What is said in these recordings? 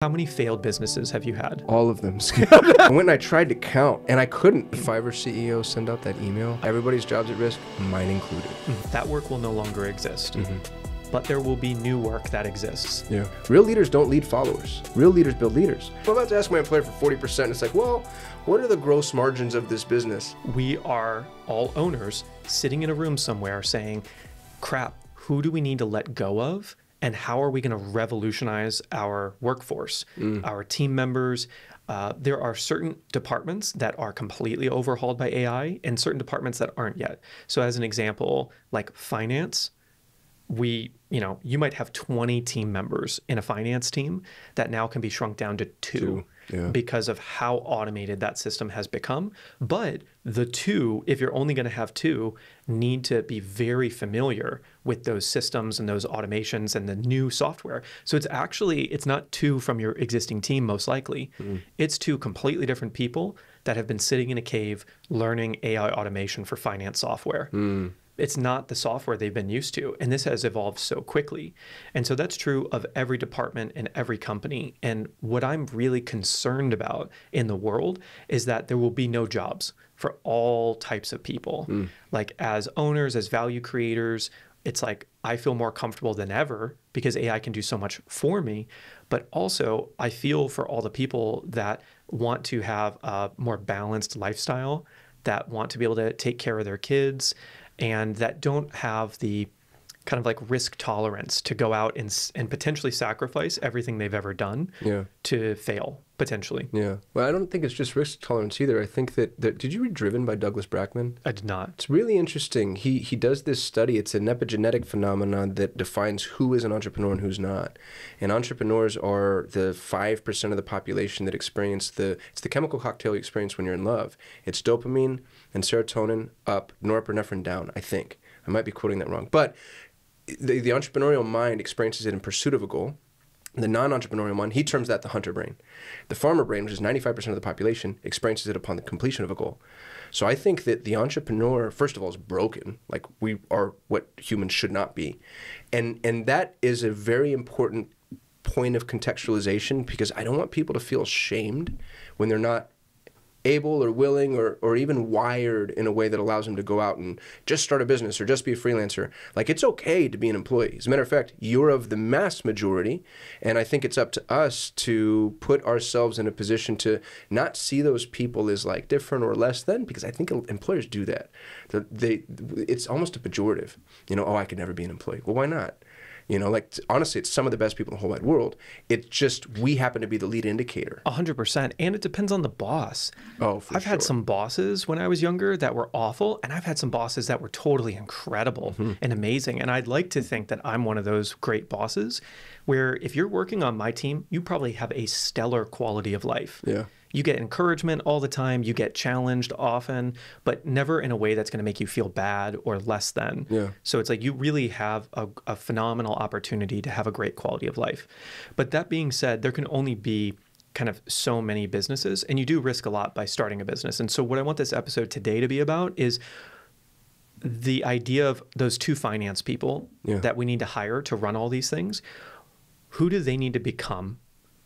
How many failed businesses have you had? All of them. When I tried to count, and I couldn't. Fiverr CEO send out that email. Everybody's job's at risk, mine included. That work will no longer exist. But there will be new work that exists. Yeah. Real leaders don't lead followers. Real leaders build leaders. I'm about to ask my employer for 40%. It's like, well, what are the gross margins of this business? We are all owners sitting in a room somewhere saying, crap, who do we need to let go of? And how are we going to revolutionize our workforce, our team members? There are certain departments that are completely overhauled by AI and certain departments that aren't yet. So as an example, like finance, you might have 20 team members in a finance team that now can be shrunk down to two. Because of how automated that system has become. But the two, if you're only going to have two, need to be very familiar with those systems and those automations and the new software. So it's not two from your existing team, most likely. It's two completely different people that have been sitting in a cave learning AI automation for finance software. It's not the software they've been used to. And this has evolved so quickly. And so that's true of every department and every company. And what I'm really concerned about in the world is that there will be no jobs for all types of people. Like as owners, as value creators, it's like I feel more comfortable than ever because AI can do so much for me. But also I feel for all the people that want to have a more balanced lifestyle, that want to be able to take care of their kids, and that don't have the kind of like risk tolerance to go out and potentially sacrifice everything they've ever done to fail, potentially. Yeah. Well, I don't think it's just risk tolerance either. I think that did you read Driven by Douglas Brackman? I did not. It's really interesting. He does this study. It's an epigenetic phenomenon that defines who is an entrepreneur and who's not. And entrepreneurs are the 5% of the population that experience it's the chemical cocktail you experience when you're in love. It's dopamine and serotonin up, norepinephrine down, I think. I might be quoting that wrong. But the entrepreneurial mind experiences it in pursuit of a goal. The non-entrepreneurial mind, he terms that the hunter brain. The farmer brain, which is 95% of the population, experiences it upon the completion of a goal. So I think that the entrepreneur, first of all, is broken. Like we are what humans should not be. And that is a very important point of contextualization because I don't want people to feel shamed when they're not able or willing or even wired in a way that allows them to go out and just start a business or just be a freelancer. Like it's okay to be an employee. As a matter of fact, you're of the mass majority, and I think it's up to us to put ourselves in a position to not see those people as like different or less than, because I think employers do that. It's almost a pejorative. Oh, I could never be an employee. Well, why not? Like honestly, it's some of the best people in the whole wide world. It's just we happen to be the lead indicator. 100%. And it depends on the boss. Oh, for I've had some bosses when I was younger that were awful, and I've had some bosses that were totally incredible and amazing. And I'd like to think that I'm one of those great bosses where if you're working on my team, you probably have a stellar quality of life. Yeah. You get encouragement all the time, you get challenged often, but never in a way that's going to make you feel bad or less than. Yeah. So it's like you really have a phenomenal opportunity to have a great quality of life. But that being said, there can only be kind of so many businesses, and you do risk a lot by starting a business. And so what I want this episode today to be about is the idea of those two finance people that we need to hire to run all these things. Who do they need to become?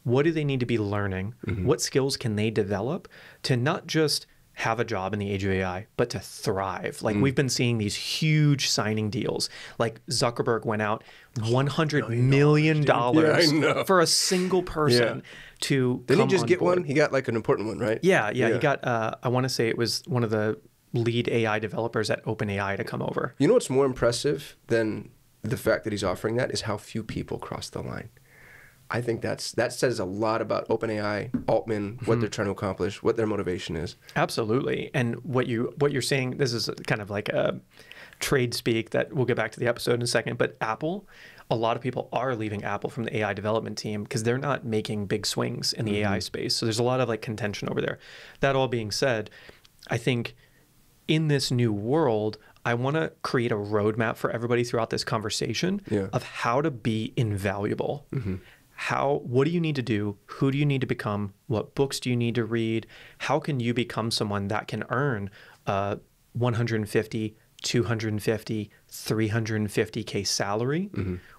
What do they need to be learning? What skills can they develop to not just have a job in the age of AI, but to thrive? Like we've been seeing these huge signing deals. Like Zuckerberg went out $100 million for a single person to Didn't come he just on get board. one? He got like an important one, right? Yeah. He got, I want to say it was one of the lead AI developers at OpenAI to come over. You know what's more impressive than the fact that he's offering that is how few people cross the line. I think that says a lot about OpenAI, Altman, what they're trying to accomplish, what their motivation is. Absolutely. And what you're saying, this is kind of like a trade speak that we'll get back to the episode in a second, but Apple, a lot of people are leaving Apple from the AI development team because they're not making big swings in the AI space. So there's a lot of like contention over there. That all being said, I think in this new world, I want to create a roadmap for everybody throughout this conversation of how to be invaluable. What do you need to do? Who do you need to become? What books do you need to read? How can you become someone that can earn 150, 250, 350K salary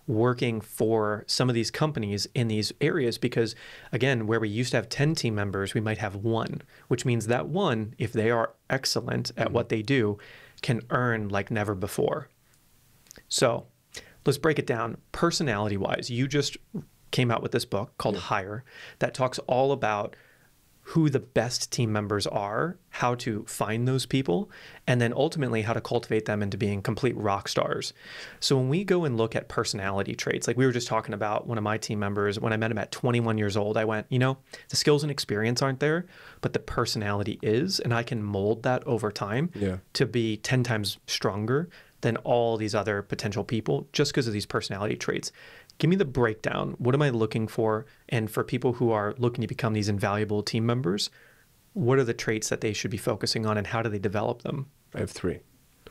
working for some of these companies in these areas because, again, where we used to have 10 team members, we might have one, which means that one, if they are excellent at what they do, can earn like never before. So let's break it down personality-wise. You just came out with this book called Hire that talks all about who the best team members are, how to find those people, and then ultimately how to cultivate them into being complete rock stars. So when we go and look at personality traits, like we were just talking about one of my team members, when I met him at 21 years old, I went, the skills and experience aren't there, but the personality is, and I can mold that over time to be 10 times stronger than all these other potential people just because of these personality traits. Give me the breakdown. What am I looking for? And for people who are looking to become these invaluable team members, what are the traits that they should be focusing on and how do they develop them? I have 3.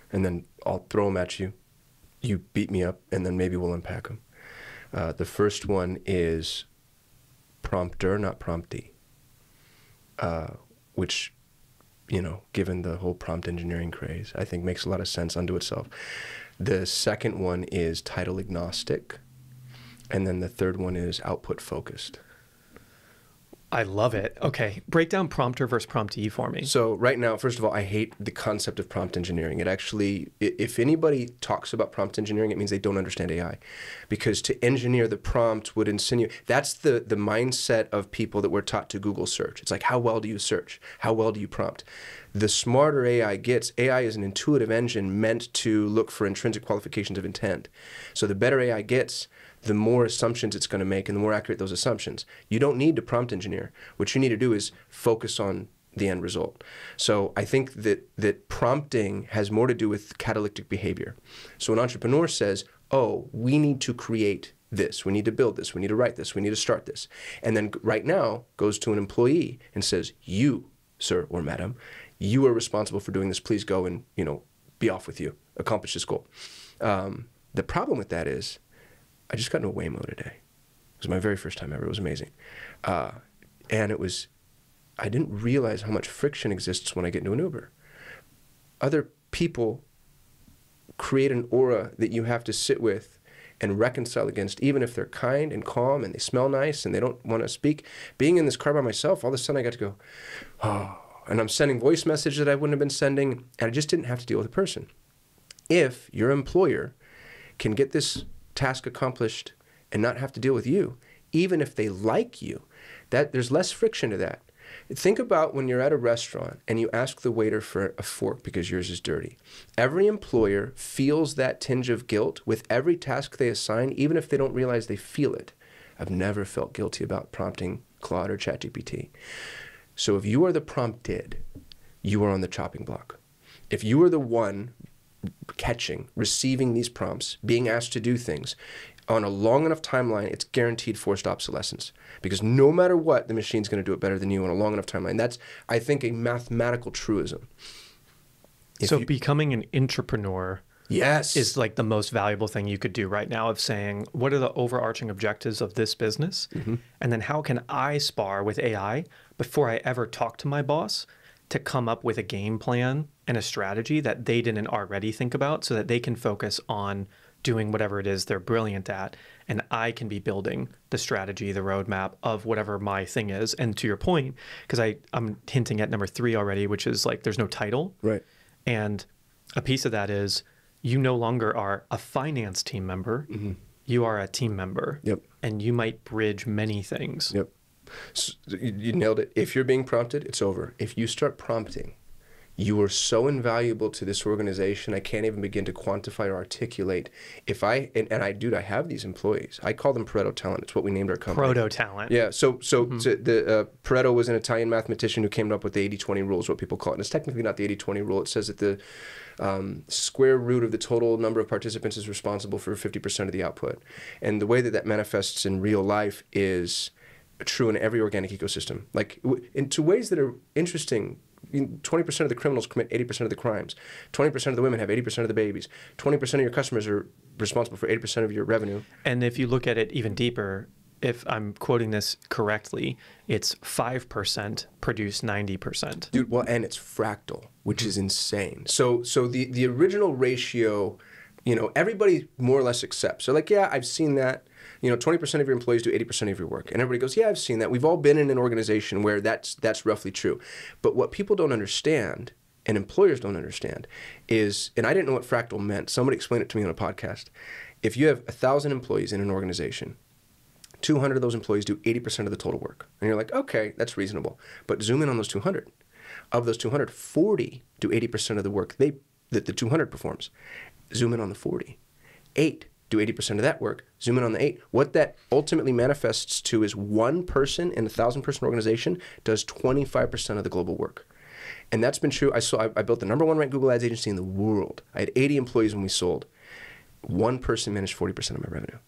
And then I'll throw them at you. You beat me up, and then maybe we'll unpack them. The first one is prompter, not promptee, which, given the whole prompt engineering craze, I think makes a lot of sense unto itself. The second one is title agnostic. And then the third one is output focused. I love it. Okay. Break down prompter versus promptee for me. So right now, first of all, I hate the concept of prompt engineering. It actually, if anybody talks about prompt engineering, it means they don't understand AI. Because to engineer the prompt would insinuate, that's the mindset of people that were taught to Google search. It's like, how well do you search? How well do you prompt? The smarter AI gets, AI is an intuitive engine meant to look for intrinsic qualifications of intent. So the better AI gets, the more assumptions it's going to make and the more accurate those assumptions. You don't need to prompt engineer. What you need to do is focus on the end result. So I think that prompting has more to do with catalytic behavior. So an entrepreneur says, oh, we need to create this, we need to build this, we need to write this, we need to start this. And then right now goes to an employee and says, you, sir or madam, you are responsible for doing this. Please go and, be off with you, accomplish this goal. The problem with that is, I just got into a Waymo today. It was my very first time ever. It was amazing. And I didn't realize how much friction exists when I get into an Uber. Other people create an aura that you have to sit with and reconcile against, even if they're kind and calm and they smell nice and they don't want to speak. Being in this car by myself, all of a sudden I got to go, oh, and I'm sending voice messages that I wouldn't have been sending, and I just didn't have to deal with a person. If your employer can get this task accomplished and not have to deal with you, even if they like you, that there's less friction to that. Think about when you're at a restaurant and you ask the waiter for a fork because yours is dirty. Every employer feels that tinge of guilt with every task they assign, even if they don't realize they feel it. I've never felt guilty about prompting Claude or ChatGPT. So if you are the prompted, you are on the chopping block. If you are the one receiving these prompts, being asked to do things, on a long enough timeline, it's guaranteed forced obsolescence. Because no matter what, the machine's going to do it better than you on a long enough timeline. That's, I think, a mathematical truism. Becoming an entrepreneur is like the most valuable thing you could do right now, of saying, what are the overarching objectives of this business? And then how can I spar with AI before I ever talk to my boss to come up with a game plan and a strategy that they didn't already think about so that they can focus on doing whatever it is they're brilliant at. And I can be building the strategy, the roadmap of whatever my thing is. And to your point, because I'm hinting at number 3 already, which is like, there's no title. Right. And a piece of that is you no longer are a finance team member. You are a team member. Yep. And you might bridge many things. Yep. So you nailed it. If you're being prompted, it's over. If you start prompting, you are so invaluable to this organization, I can't even begin to quantify or articulate. If I have these employees. I call them Pareto talent. It's what we named our company. Proto talent. Yeah. So Pareto was an Italian mathematician who came up with the 80-20 rule, is what people call it. And it's technically not the 80-20 rule. It says that the square root of the total number of participants is responsible for 50% of the output. And the way that manifests in real life is true in every organic ecosystem. Like in two ways that are interesting. 20% of the criminals commit 80% of the crimes. 20% of the women have 80% of the babies. 20% of your customers are responsible for 80% of your revenue. And if you look at it even deeper, if I'm quoting this correctly, it's 5% produce 90%. Dude, well, and it's fractal, which is insane. So the original ratio you know, everybody more or less accepts. They're like, yeah, I've seen that. You know, 20% of your employees do 80% of your work. And everybody goes, yeah, I've seen that. We've all been in an organization where that's roughly true. But what people don't understand, and employers don't understand, is, and I didn't know what fractal meant. Somebody explained it to me on a podcast. If you have 1,000 employees in an organization, 200 of those employees do 80% of the total work. And you're like, okay, that's reasonable. But zoom in on those 200. Of those 200, 40 do 80% of the work that the 200 performs. Zoom in on the 40. 8 do 80% of that work. Zoom in on the 8. What that ultimately manifests to is one person in a 1,000-person organization does 25% of the global work. And that's been true. I built the #1 ranked Google Ads agency in the world. I had 80 employees when we sold. One person managed 40% of my revenue.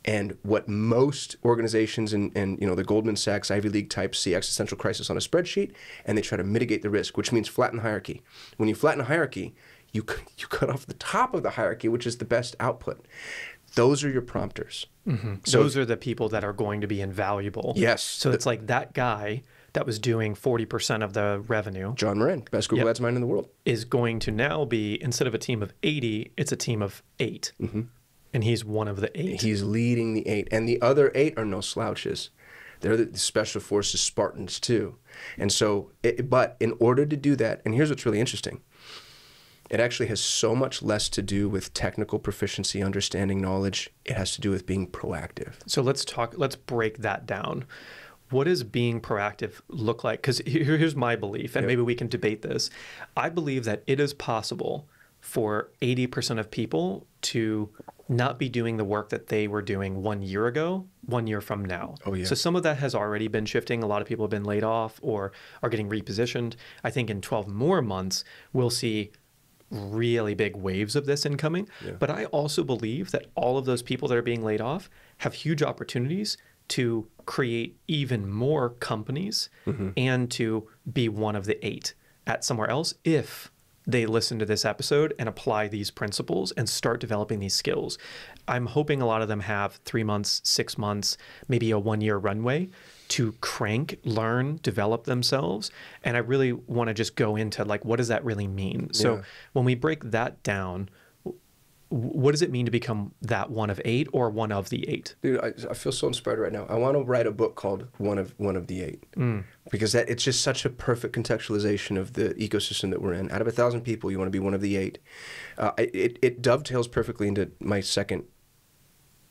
And what most organizations and you know, the Goldman Sachs, Ivy League types see existential crisis on a spreadsheet, and they try to mitigate the risk, which means flatten the hierarchy. When you flatten a hierarchy, you cut off the top of the hierarchy, which is the best output. Those are your prompters. Mm-hmm. So those are the people that are going to be invaluable. Yes. So it's like that guy that was doing 40% of the revenue. John Moran, best Google Ads mind in the world. Is going to now be, instead of a team of 80, it's a team of 8. Mm-hmm. And he's one of the 8. He's leading the 8. And the other 8 are no slouches. They're the special forces Spartans too. And so, but in order to do that, and here's what's really interesting. It actually has so much less to do with technical proficiency, understanding knowledge. It has to do with being proactive. So let's break that down. What does being proactive look like? Because here's my belief, and maybe we can debate this. I believe that it is possible for 80% of people to not be doing the work that they were doing 1 year ago, 1 year from now. Oh, yeah. So some of that has already been shifting. A lot of people have been laid off or are getting repositioned. I think in 12 more months, we'll see really big waves of this incoming. Yeah. But I also believe that all of those people that are being laid off have huge opportunities to create even more companies and to be one of the 8 at somewhere else if they listen to this episode and apply these principles and start developing these skills. I'm hoping a lot of them have 3 months, 6 months, maybe a 1 year runway to crank, learn, develop themselves. And I really want to just go into like, what does that really mean? So when we break that down, what does it mean to become that one of 8 or one of the 8? Dude, I feel so inspired right now. I want to write a book called One of the 8 because it's just such a perfect contextualization of the ecosystem that we're in. Out of 1,000 people, you want to be one of the 8. It dovetails perfectly into my second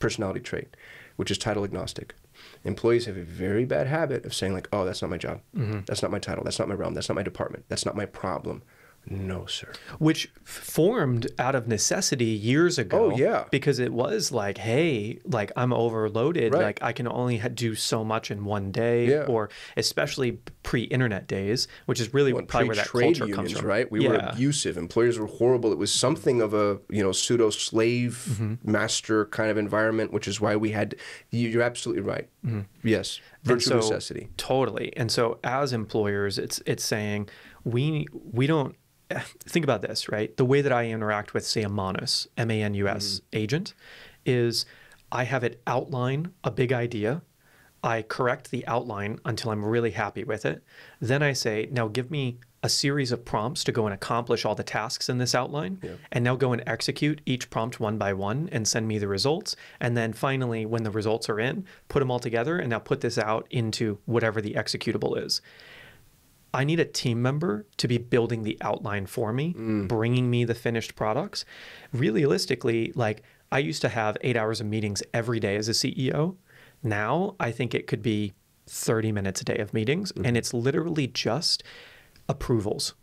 personality trait, which is title agnostic. Employees have a very bad habit of saying like, oh, that's not my job. That's not my title. That's not my realm. That's not my department. That's not my problem. No, sir. Which formed out of necessity years ago. Oh, yeah. Because it was like, hey, like I'm overloaded. Right. Like I can only do so much in one day. Or especially pre-internet days, which is really probably where that culture comes from. Right? We were abusive. Employers were horrible. It was something of a pseudo slave master kind of environment, which is why we had. You're absolutely right. Yes, virtue necessity. Totally. And so as employers, it's saying we don't. Think about this, right? The way that I interact with, say, a Manus, M-A-N-U-S agent, is I have it outline a big idea. I correct the outline until I'm really happy with it. Then I say, now give me a series of prompts to go and accomplish all the tasks in this outline. And now go and execute each prompt one by one and send me the results. And then finally, when the results are in, put them all together and now put this out into whatever the executable is. I need a team member to be building the outline for me, bringing me the finished products. Realistically, like I used to have 8 hours of meetings every day as a CEO. Now I think it could be 30 minutes a day of meetings, and it's literally just approvals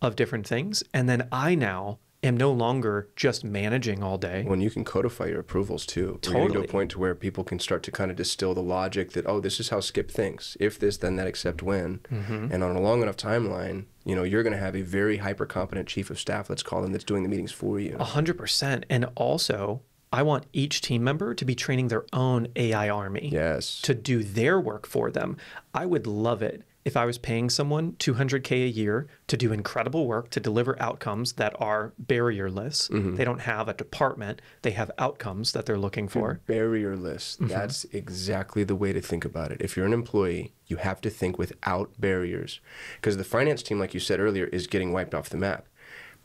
of different things. And then I now am no longer just managing all day. When you can codify your approvals too. Totally. We're getting to a point to where people can start to kind of distill the logic that, oh, this is how Skip thinks. If this, then that, except when. And on a long enough timeline, you're going to have a very hyper-competent chief of staff, let's call him, that's doing the meetings for you. 100%. And also, I want each team member to be training their own AI army. Yes. To do their work for them. I would love it if I was paying someone $200K a year to do incredible work, to deliver outcomes that are barrierless. They don't have a department. They have outcomes that they're looking for. Barrierless. That's exactly the way to think about it. If you're an employee, you have to think without barriers. Because the finance team, like you said earlier, is getting wiped off the map.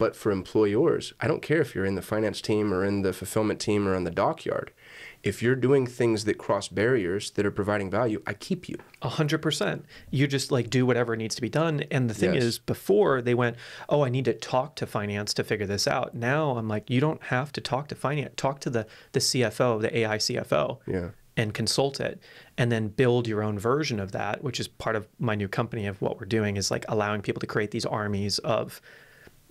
But for employers, I don't care if you're in the finance team or in the fulfillment team or on the dockyard. If you're doing things that cross barriers that are providing value, I keep you. 100%. You just like do whatever needs to be done. And the thing is, before they went, oh, I need to talk to finance to figure this out. Now I'm like, you don't have to talk to finance. Talk to the CFO, the AI CFO, and consult it, and then build your own version of that, which is part of my new company of what we're doing is like allowing people to create these armies of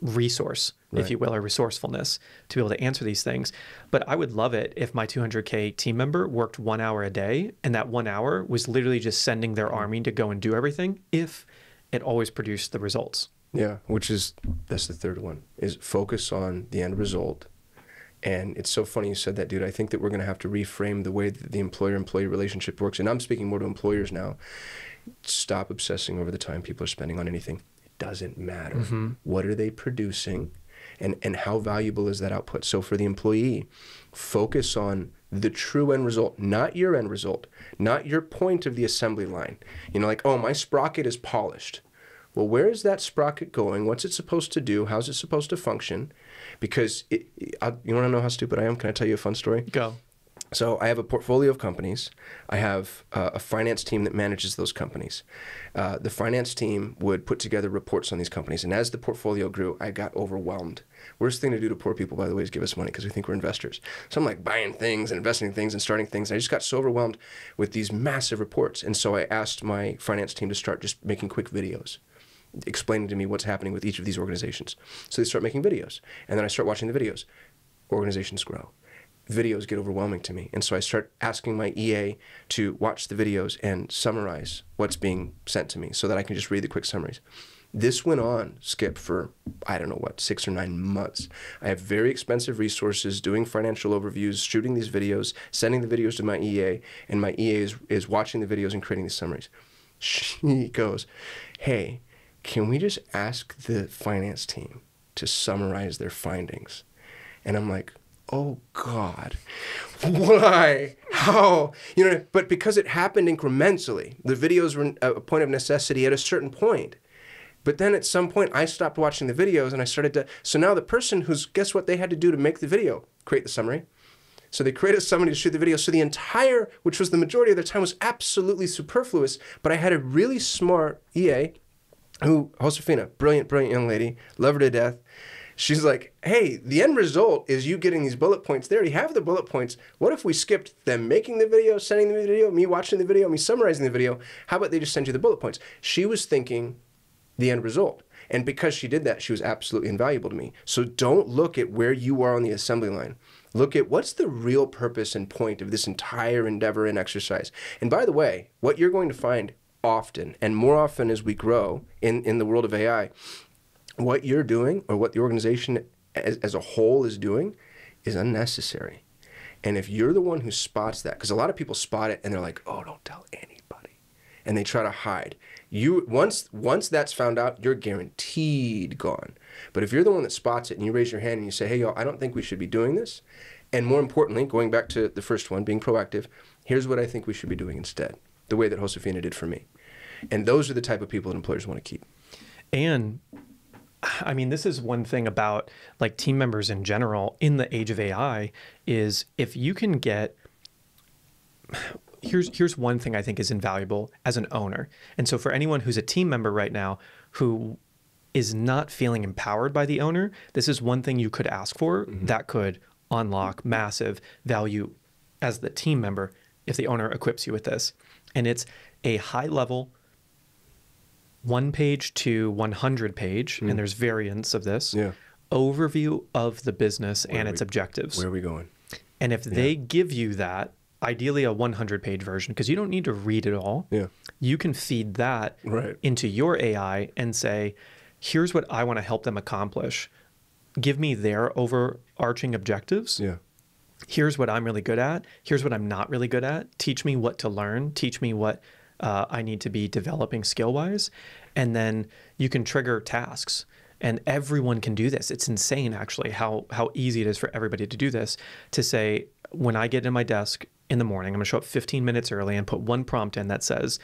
resource, if you will, or resourcefulness to be able to answer these things. But I would love it if my 200K team member worked 1 hour a day, and that 1 hour was literally just sending their army to go and do everything if it always produced the results. Yeah, that's the third one, is focus on the end result. And it's so funny you said that, dude. I think that we're going to have to reframe the way that the employer-employee relationship works. And I'm speaking more to employers now. Stop obsessing over the time people are spending on anything. Doesn't matter. What are they producing and how valuable is that output? So for the employee, focus on the true end result, not your end result, not your point of the assembly line. You know, like, oh, my sprocket is polished. Well, where is that sprocket going? What's it supposed to do? How's it supposed to function? Because you want to know how stupid I am? Can I tell you a fun story? Go. So I have a portfolio of companies. I have a finance team that manages those companies. The finance team would put together reports on these companies. And as the portfolio grew, I got overwhelmed. Worst thing to do to poor people, by the way, is give us money because we think we're investors. So I'm like buying things and investing in things and starting things. And I just got so overwhelmed with these massive reports. And so I asked my finance team to start just making quick videos, explaining to me what's happening with each of these organizations. So they start making videos. And then I start watching the videos. Organizations grow. Videos get overwhelming to me. And so I start asking my EA to watch the videos and summarize what's being sent to me so that I can just read the quick summaries. This went on, Skip, for, I don't know what, 6 or 9 months. I have very expensive resources doing financial overviews, shooting these videos, sending the videos to my EA, and my EA is watching the videos and creating these summaries. She goes, hey, can we just ask the finance team to summarize their findings? And I'm like, oh God, why? How? You know, but because it happened incrementally, the videos were a point of necessity at a certain point. But then at some point I stopped watching the videos and I started to, so now the person who's, guess what they had to do to make the video? Create the summary. So they created somebody to shoot the video. So the entire, which was the majority of their time, was absolutely superfluous. But I had a really smart EA who, Josefina, brilliant young lady, love her to death. She's like, hey, the end result is you getting these bullet points. They already have the bullet points. What if we skipped them making the video, sending the video, me watching the video, me summarizing the video? How about they just send you the bullet points? She was thinking the end result. And because she did that, she was absolutely invaluable to me. So don't look at where you are on the assembly line. Look at what's the real purpose and point of this entire endeavor and exercise. And by the way, what you're going to find often, and more often as we grow in the world of AI, what you're doing or what the organization as a whole is doing is unnecessary. And if you're the one who spots that, because a lot of people spot it and they're like, oh, don't tell anybody. And they try to hide. Once that's found out, you're guaranteed gone. But if you're the one that spots it and you raise your hand and you say, hey, yo, I don't think we should be doing this. And more importantly, going back to the first one, being proactive, here's what I think we should be doing instead, the way that Josefina did for me. And those are the type of people that employers want to keep. And I mean, this is one thing about like team members in general in the age of AI is if you can get, here's one thing I think is invaluable as an owner. And so for anyone who's a team member right now who is not feeling empowered by the owner, this is one thing you could ask for that could unlock massive value as the team member if the owner equips you with this. And it's a high level 1 page to 100 page, and there's variants of this, overview of the business and its objectives. Where are we going? And if they give you that, ideally a 100-page version, because you don't need to read it all, you can feed that into your AI and say, here's what I want to help them accomplish. Give me their overarching objectives. Here's what I'm really good at. Here's what I'm not really good at. Teach me what to learn. Teach me what I need to be developing skill-wise, and then you can trigger tasks. And everyone can do this. It's insane, actually, how easy it is for everybody to do this, to say, when I get in my desk in the morning, I'm going to show up 15 minutes early and put one prompt in that says,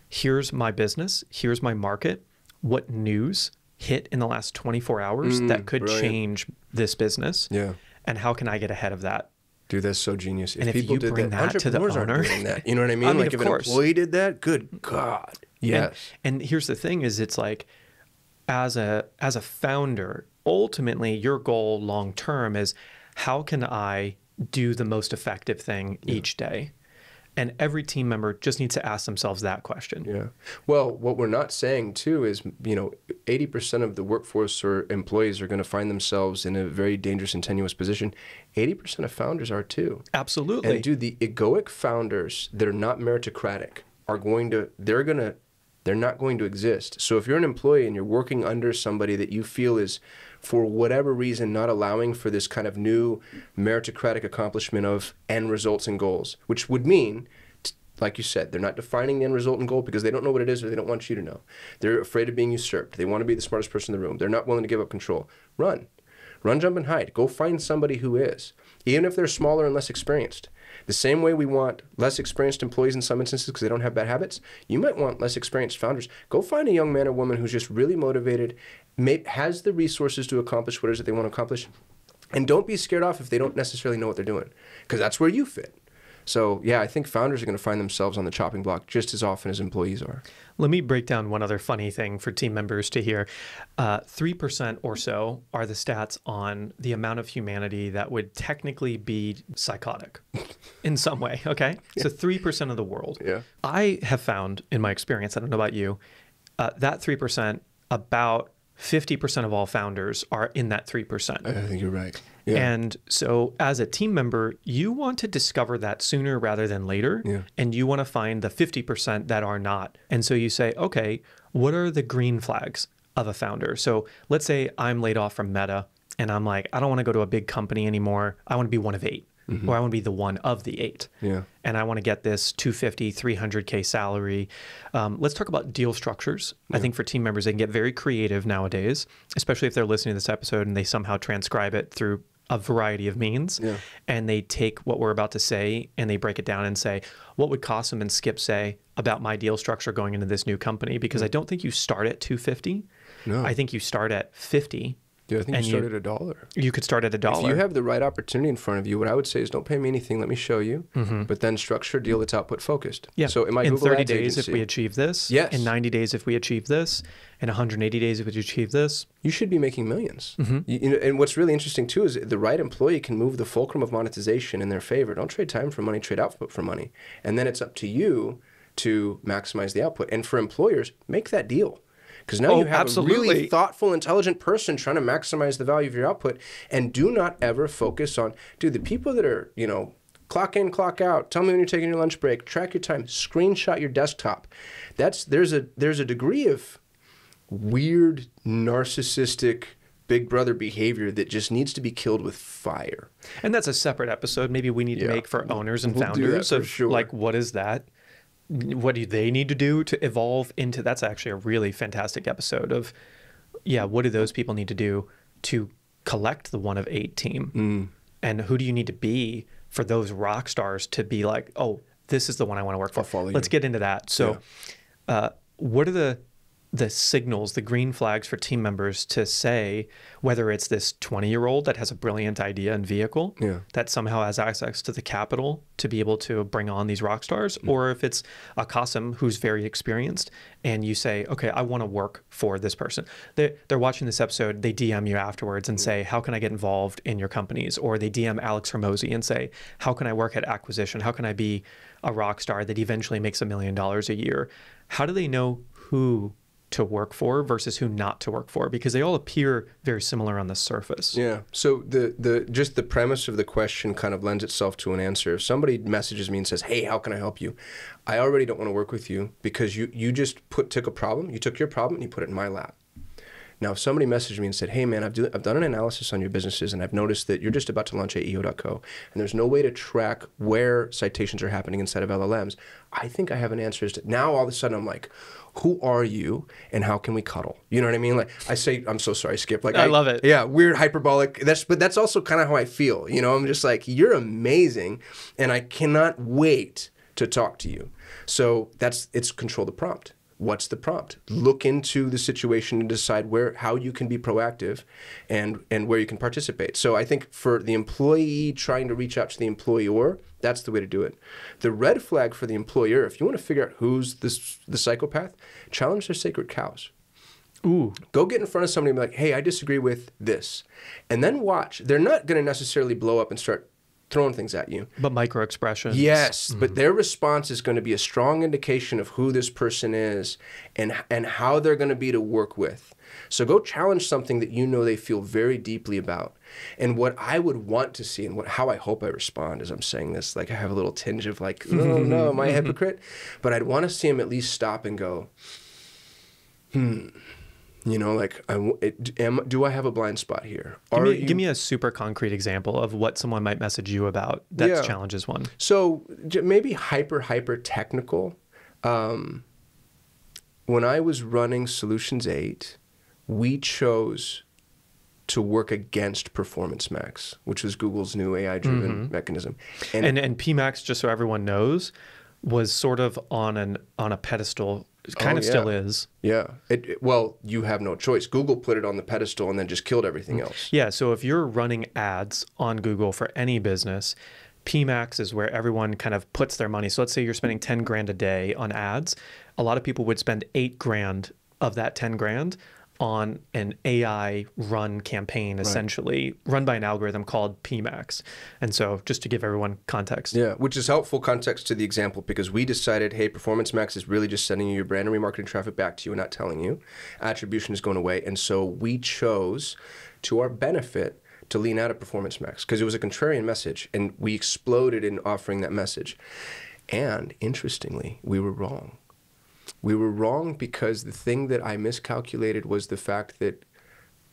here's my business, here's my market, what news, hit in the last 24 hours that could brilliant. change this business? Yeah. And how can I get ahead of that? Dude, that's so genius. And if people you did bring that to the entrepreneurs owner, aren't doing that. You know what I mean? I mean, Like of if course. an employee did that, good God. Yes. And here's the thing is it's like, as a founder, ultimately your goal long term is how can I do the most effective thing each day? And every team member just needs to ask themselves that question. Yeah. Well, what we're not saying too is, 80% of the workforce or employees are going to find themselves in a very dangerous and tenuous position. 80% of founders are too. Absolutely. And dude, the egoic founders that are not meritocratic they're not going to exist. So if you're an employee and you're working under somebody that you feel is, for whatever reason, not allowing for this kind of new meritocratic accomplishment of end results and goals, which would mean, like you said, they're not defining the end result and goal because they don't know what it is or they don't want you to know. They're afraid of being usurped. They want to be the smartest person in the room. They're not willing to give up control. Run, jump, and hide. Go find somebody who is, even if they're smaller and less experienced. The same way we want less experienced employees in some instances because they don't have bad habits, you might want less experienced founders. Go find a young man or woman who's just really motivated, has the resources to accomplish what it is that they want to accomplish, and don't be scared off if they don't necessarily know what they're doing, because that's where you fit. So yeah, I think founders are going to find themselves on the chopping block just as often as employees are. Let me break down one other funny thing for team members to hear. 3% or so are the stats on the amount of humanity that would technically be psychotic in some way, okay? So 3% of the world. Yeah. I have found in my experience, I don't know about you, that 3%, about 50% of all founders are in that 3%. I think you're right. Yeah. And so as a team member, you want to discover that sooner rather than later. Yeah. And you want to find the 50% that are not. And so you say, okay, what are the green flags of a founder? So let's say I'm laid off from Meta and I'm like, I don't want to go to a big company anymore. I want to be one of 8. Or I want to be the one of the 8. Yeah. And I want to get this 250, 300K salary. Let's talk about deal structures. I think for team members, they can get very creative nowadays, especially if they're listening to this episode and they somehow transcribe it through a variety of means. Yeah. And they take what we're about to say and they break it down and say, what would Kasim and Skip say about my deal structure going into this new company? Because I don't think you start at 250. No. I think you start at 50. Dude, I think you start at $1. You could start at $1. If you have the right opportunity in front of you, what I would say is don't pay me anything, let me show you, but then structure a deal that's output focused. Yeah. So in my in Google 30 Ads days, agency, if we achieve this, yes. in 90 days, if we achieve this, in 180 days, if we achieve this, you should be making millions. And what's really interesting too is the right employee can move the fulcrum of monetization in their favor. Don't trade time for money, trade output for money. And then it's up to you to maximize the output. And for employers, make that deal. Because now you have a really thoughtful, intelligent person trying to maximize the value of your output. And do not ever focus on, dude, the people that are, clock in, clock out, tell me when you're taking your lunch break, track your time, screenshot your desktop. There's a degree of weird, narcissistic, big brother behavior that just needs to be killed with fire. And that's a separate episode maybe we need to make for owners and founders do that for of sure. Like, what is that? What do they need to do to evolve into? That's actually a really fantastic episode of, what do those people need to do to collect the one of 8 team? And who do you need to be for those rock stars to be like, oh, this is the one I want to work for? I'll follow you. Let's get into that. So what are the signals, the green flags for team members to say whether it's this 20-year-old that has a brilliant idea and vehicle that somehow has access to the capital to be able to bring on these rock stars, or if it's a Kasim who's very experienced and you say, okay, I want to work for this person. They're watching this episode, they DM you afterwards and say, how can I get involved in your companies? Or they DM Alex Hormozy and say, how can I work at acquisition? How can I be a rock star that eventually makes $1 million a year? How do they know who to work for versus who not to work for? Because they all appear very similar on the surface. Yeah. So just the premise of the question kind of lends itself to an answer. If somebody messages me and says, hey, how can I help you? I already don't want to work with you because you just took a problem, you took your problem and you put it in my lap. Now, if somebody messaged me and said, hey, man, I've done an analysis on your businesses and I've noticed that you're just about to launch AEO.co and there's no way to track where citations are happening inside of LLMs, I think I have an answer. Now, all of a sudden, I'm like, who are you and how can we cuddle? You know what I mean? Like I say, I'm so sorry, Skip. Like I love it. Yeah, weird, hyperbolic. But that's also kind of how I feel. I'm just like, you're amazing and I cannot wait to talk to you. So it's control the prompt. What's the prompt? Look into the situation and decide how you can be proactive and where you can participate. So I think for the employee trying to reach out to the employer, that's the way to do it. The red flag for the employer, if you want to figure out who's the psychopath, challenge their sacred cows. Ooh. Go get in front of somebody and be like, hey, I disagree with this. And then watch. They're not going to necessarily blow up and start throwing things at you. But micro expressions. Yes, but their response is going to be a strong indication of who this person is and how they're going to be to work with. So go challenge something that you know they feel very deeply about. And what I would want to see and how I hope I respond as I'm saying this, like I have a little tinge of like, oh no, am I a hypocrite? But I'd want to see him at least stop and go, you know, like, do I have a blind spot here? Give me a super concrete example of what someone might message you about that challenges one. So maybe hyper technical. When I was running Solutions 8, we chose to work against Performance Max, which was Google's new AI-driven mechanism. And PMax, just so everyone knows, was sort of on a pedestal. It kind of still is. Yeah. Well, you have no choice. Google put it on the pedestal and then just killed everything else. Yeah. So if you're running ads on Google for any business, PMax is where everyone kind of puts their money. So let's say you're spending 10 grand a day on ads. A lot of people would spend 8 grand of that 10 grand on an AI run campaign, essentially run by an algorithm called PMax. And so just to give everyone context. Yeah, which is helpful context to the example because we decided, hey, Performance Max is really just sending you your brand and remarketing traffic back to you and not telling you. Attribution is going away. And so we chose to our benefit to lean out of Performance Max because it was a contrarian message and we exploded in offering that message. And interestingly, we were wrong. We were wrong because the thing that I miscalculated was the fact that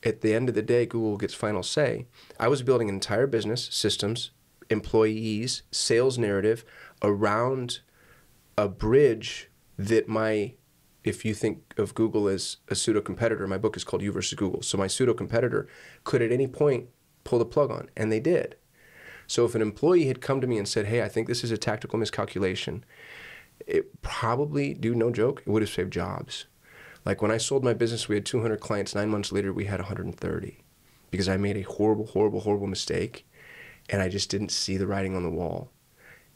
at the end of the day, Google gets final say. I was building an entire business, systems, employees, sales narrative around a bridge that if you think of Google as a pseudo-competitor, my book is called You versus Google. So my pseudo-competitor could at any point pull the plug on, and they did. So if an employee had come to me and said, hey, I think this is a tactical miscalculation, it probably, dude, no joke, it would have saved jobs. Like when I sold my business, we had 200 clients. 9 months later, we had 130 because I made a horrible mistake and I just didn't see the writing on the wall.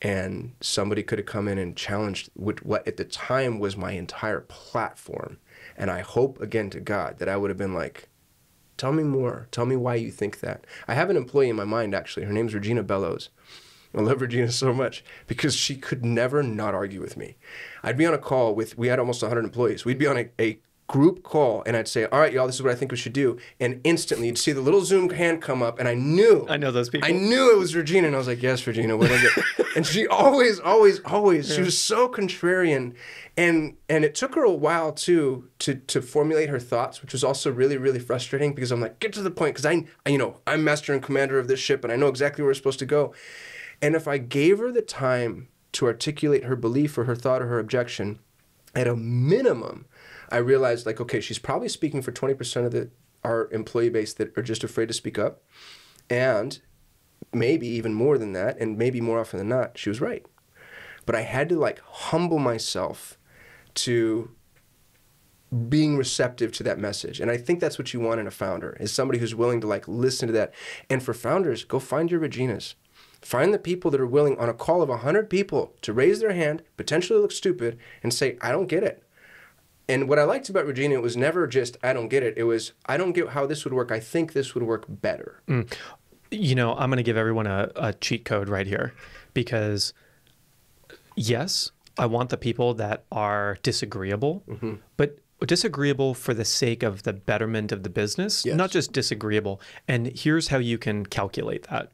And somebody could have come in and challenged what at the time was my entire platform. And I hope, again, to God, that I would have been like, tell me more. Tell me why you think that. I have an employee in my mind, actually. Her name's Regina Bellows. I love Regina so much because she could never not argue with me. I'd be on a call we had almost 100 employees. We'd be on a group call and I'd say, all right, y'all, this is what I think we should do. And instantly you'd see the little Zoom hand come up and I know those people. I knew it was Regina. And I was like, yes, Regina, what is it? And she always, she was so contrarian. And it took her a while too to formulate her thoughts, which was also really, really frustrating because I'm like, get to the point because I'm master and commander of this ship and I know exactly where we're supposed to go. And if I gave her the time to articulate her belief or her thought or her objection, at a minimum, I realized like, okay, she's probably speaking for 20% of our employee base that are just afraid to speak up. And maybe even more than that, and maybe more often than not, she was right. But I had to like humble myself to being receptive to that message. And I think that's what you want in a founder, is somebody who's willing to like listen to that. And for founders, go find your Reginas. Find the people that are willing on a call of 100 people to raise their hand, potentially look stupid, and say, I don't get it. And what I liked about Regina, it was never just, I don't get it. It was, I don't get how this would work. I think this would work better. You know, I'm going to give everyone a cheat code right here because, yes, I want the people that are disagreeable, but disagreeable for the sake of the betterment of the business, not just disagreeable. And here's how you can calculate that.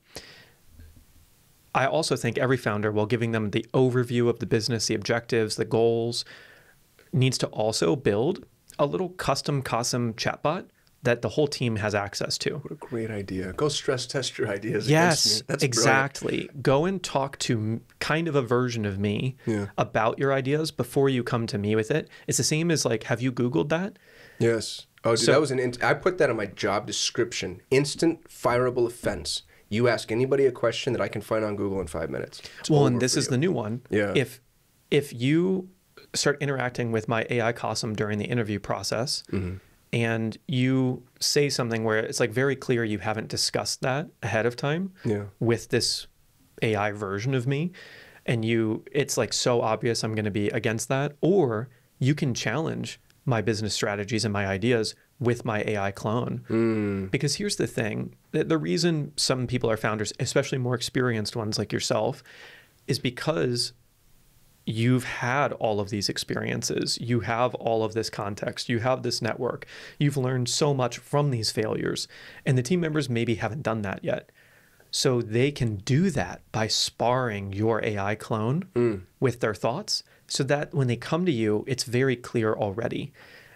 I also think every founder, while giving them the overview of the business, the objectives, the goals, needs to also build a little custom Kasim chatbot that the whole team has access to. What a great idea. Go stress test your ideas against me. That's exactly. Brilliant. Go and talk to kind of a version of me about your ideas before you come to me with it. It's the same as like, have you Googled that? Yes. Oh, dude, that was I put that on my job description. Instant fireable offense. You ask anybody a question that I can find on Google in 5 minutes. Well, and this is the new one. Yeah. If you start interacting with my AI Kasim during the interview process, and you say something where it's like very clear you haven't discussed that ahead of time with this AI version of me, and it's like so obvious I'm going to be against that, or you can challenge my business strategies and my ideas with my AI clone. Because here's the thing, the reason some people are founders, especially more experienced ones like yourself, is because you've had all of these experiences. You have all of this context. You have this network. You've learned so much from these failures. And the team members maybe haven't done that yet. So they can do that by sparring your AI clone with their thoughts, so that when they come to you, it's very clear already.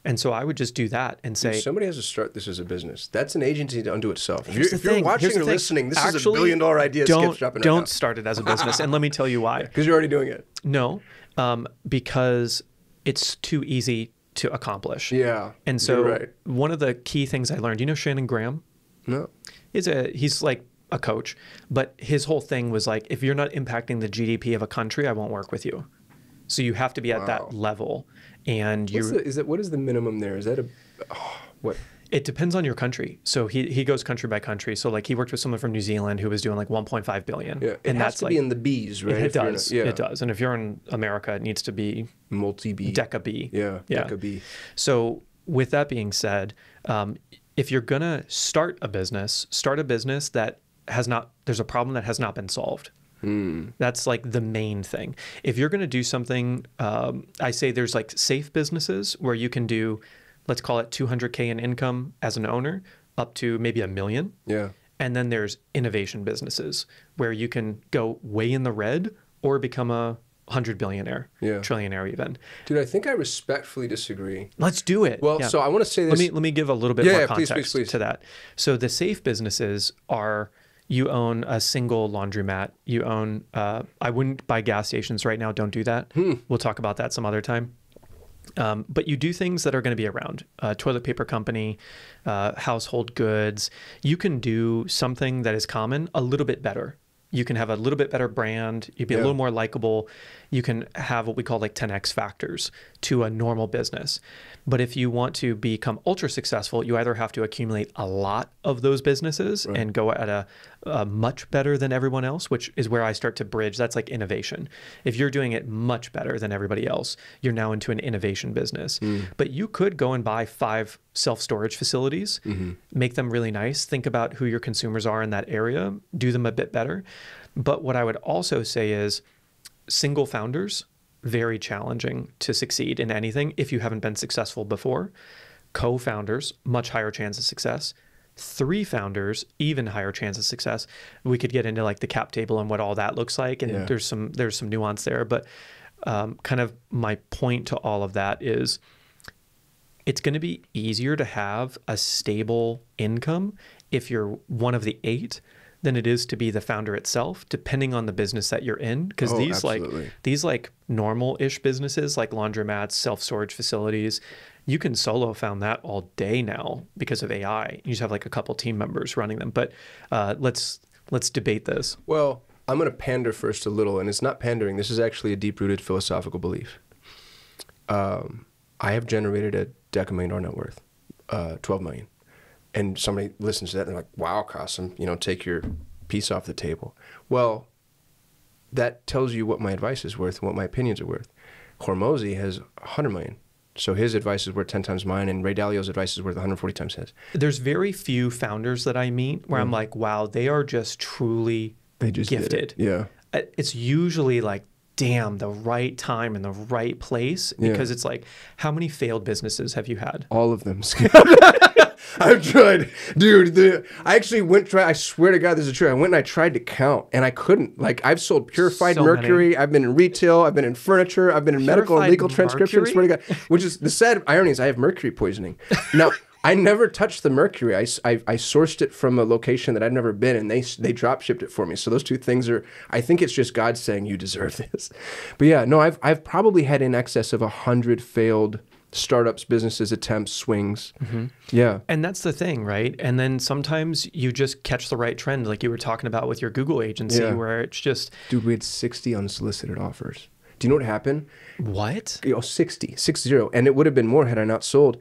And so I would just do that and say, somebody has to start this as a business. That's an agency unto itself. If you're watching or listening, this is a $1 billion idea. Don't start it as a business. And let me tell you why. Because you're already doing it. No, because it's too easy to accomplish. Yeah. And so one of the key things I learned, you know Shannon Graham? No. He's like a coach, but his whole thing was like, if you're not impacting the GDP of a country, I won't work with you. So you have to be at that level. And what is the minimum there? Is that what? It depends on your country. So he goes country by country. So like he worked with someone from New Zealand who was doing like 1.5 billion. Yeah. And that's to be in the B's, right? It does. It does. And if you're in America, it needs to be multi-B. Deca B. Yeah. Deca B. So with that being said, if you're going to start a business that there's a problem that has not been solved. That's like the main thing. If you're going to do something, I say there's like safe businesses where you can do, let's call it 200K in income as an owner, up to maybe $1 million. Yeah. And then there's innovation businesses where you can go way in the red or become a 100 billionaire, trillionaire even. Dude, I think I respectfully disagree. Let's do it. Well, so I want to say this. Let me give a little bit more context please. to that. So the safe businesses are, you own a single laundromat. You own, I wouldn't buy gas stations right now. Don't do that. We'll talk about that some other time. But you do things that are going to be around. Toilet paper company, household goods. You can do something that is common a little bit better. You can have a little bit better brand. You'd be a little more likable. You can have what we call like 10X factors to a normal business. But if you want to become ultra successful, you either have to accumulate a lot of those businesses and go at a much better than everyone else, which is where I start to bridge. That's like innovation. If you're doing it much better than everybody else, you're now into an innovation business. But you could go and buy 5 self-storage facilities, make them really nice, think about who your consumers are in that area, do them a bit better. But what I would also say is single founders, very challenging to succeed in anything if you haven't been successful before. Co-founders, much higher chance of success. 3 founders, even higher chance of success. We could get into like the cap table and what all that looks like, and there's some nuance there. But kind of my point to all of that is it's going to be easier to have a stable income if you're one of the 8 than it is to be the founder itself, depending on the business that you're in. Because these normal-ish businesses like laundromats, self-storage facilities, you can solo found that all day now because of AI. You just have like a couple team members running them. But let's debate this. Well, I'm going to pander first a little, and it's not pandering. This is actually a deep-rooted philosophical belief. I have generated a $10,000,000 net worth, 12 million. And somebody listens to that and they're like, wow, Kasim, take your piece off the table. Well, that tells you what my advice is worth and what my opinions are worth. Hormozy has 100 million. So his advice is worth 10 times mine, and Ray Dalio's advice is worth 140 times his. There's very few founders that I meet where I'm like, wow, they are just truly gifted. Yeah. It's usually like, damn, the right time and the right place, because it's like, how many failed businesses have you had? All of them. I've tried, dude. I actually I swear to God, this is true. I went and I tried to count, and I couldn't. Like, I've sold purified mercury. Many. I've been in retail. I've been in furniture. I've been in medical and legal transcription. Swear to God. Which is the sad irony is I have mercury poisoning. Now, I never touched the mercury. I sourced it from a location that I'd never been, and they drop shipped it for me. So those two things are, I think it's just God saying you deserve this. But yeah, no, I've probably had in excess of 100 failed startups, businesses, attempts, swings. Yeah. And that's the thing, right? And then sometimes you just catch the right trend, like you were talking about with your Google agency, where it's just... Dude, we had 60 unsolicited offers. Do you know what happened? What? 60. And it would have been more had I not sold.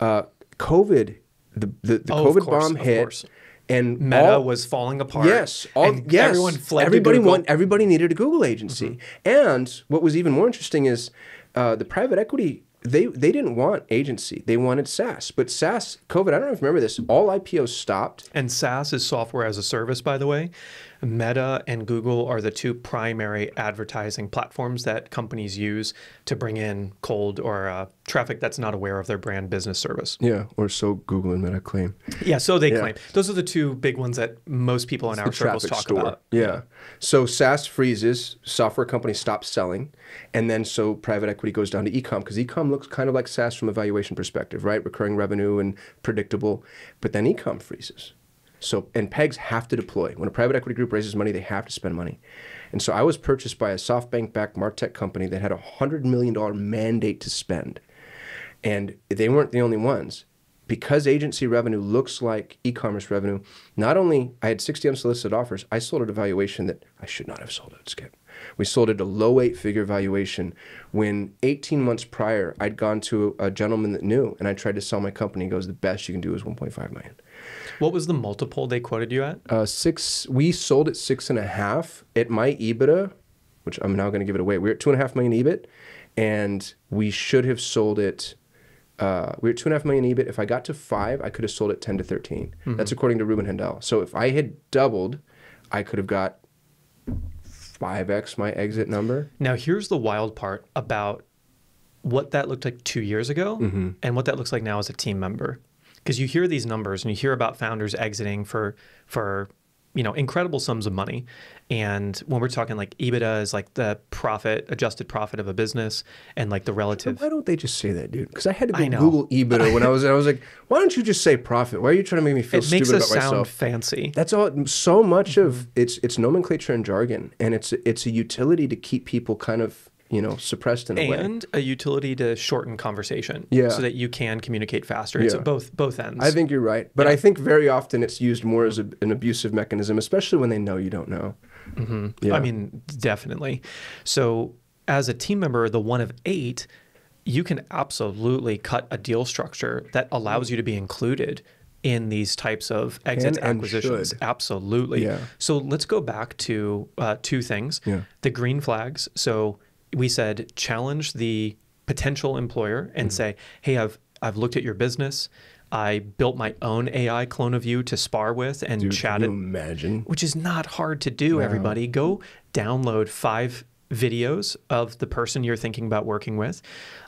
COVID, the COVID bomb hit. And Meta was falling apart. Yes, everyone fled to Google. Everybody needed a Google agency. And what was even more interesting is the private equity, they didn't want agency. They wanted SaaS. But SaaS, COVID, I don't know if you remember this, all IPOs stopped. And SaaS is software as a service, by the way. Meta and Google are the two primary advertising platforms that companies use to bring in cold or traffic that's not aware of their brand business service. Yeah, or so Google and Meta claim. Yeah, so they claim. Those are the two big ones that most people in our circles talk about. Yeah. So SaaS freezes, software companies stop selling, and then so private equity goes down to e-com because e-com looks kind of like SaaS from a valuation perspective, right? Recurring revenue and predictable, but then e-com freezes. So, and PEGs have to deploy. When a private equity group raises money, they have to spend money. And so I was purchased by a SoftBank-backed MarTech company that had a $100 million mandate to spend. And they weren't the only ones. Because agency revenue looks like e-commerce revenue, not only I had 60 unsolicited offers, I sold at a valuation that I should not have sold at, Skip. We sold at a low 8-figure valuation when 18 months prior, I'd gone to a gentleman that knew, and I tried to sell my company. He goes, the best you can do is 1.5 million. What was the multiple they quoted you at? We sold at 6.5. At my EBITDA, which I'm now going to give it away, we were at 2.5 million EBIT, and we should have sold it. We were at 2.5 million EBIT. If I got to 5, I could have sold it 10 to 13. That's according to Ruben Hendel. So if I had doubled, I could have got 5x my exit number. Now here's the wild part about what that looked like 2 years ago and what that looks like now as a team member. Because you hear these numbers and you hear about founders exiting for incredible sums of money. And when we're talking like EBITDA is like the adjusted profit of a business and like the relative. Why don't they just say that, dude? Because I had to go Google EBITDA when I was like, why don't you just say profit? Why are you trying to make me feel stupid about myself? It makes us sound fancy. That's all. So much of it's nomenclature and jargon, and it's a utility to keep people kind of suppressed in a way. And a utility to shorten conversation so that you can communicate faster. It's at both ends. I think you're right. But I think very often it's used more as an abusive mechanism, especially when they know you don't know. I mean, definitely. So as a team member, the one of 8, you can absolutely cut a deal structure that allows you to be included in these types of exits, acquisitions. Should. Absolutely. Yeah. So let's go back to 2 things. Yeah. The green flags. So we said challenge the potential employer and say, hey, I've looked at your business. I built my own AI clone of you to spar with and chat it. Can you imagine? Which is not hard to do, everybody. Go download 5 videos of the person you're thinking about working with.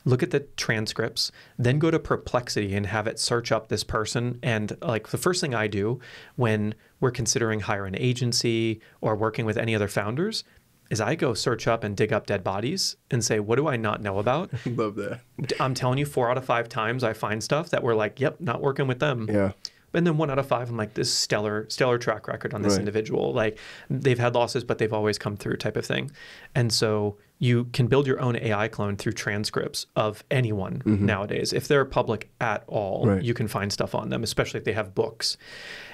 Look at the transcripts. Then go to Perplexity and have it search up this person. And like the first thing I do when we're considering hiring an agency or working with any other founders is I go search up and dig up dead bodies and say, what do I not know about? Love that. I'm telling you, 4 out of 5 times I find stuff that we're like, yep, not working with them. Yeah. And then 1 out of 5, I'm like, this stellar track record on this individual. Like they've had losses, but they've always come through type of thing. And so you can build your own AI clone through transcripts of anyone nowadays. If they're public at all, you can find stuff on them, especially if they have books.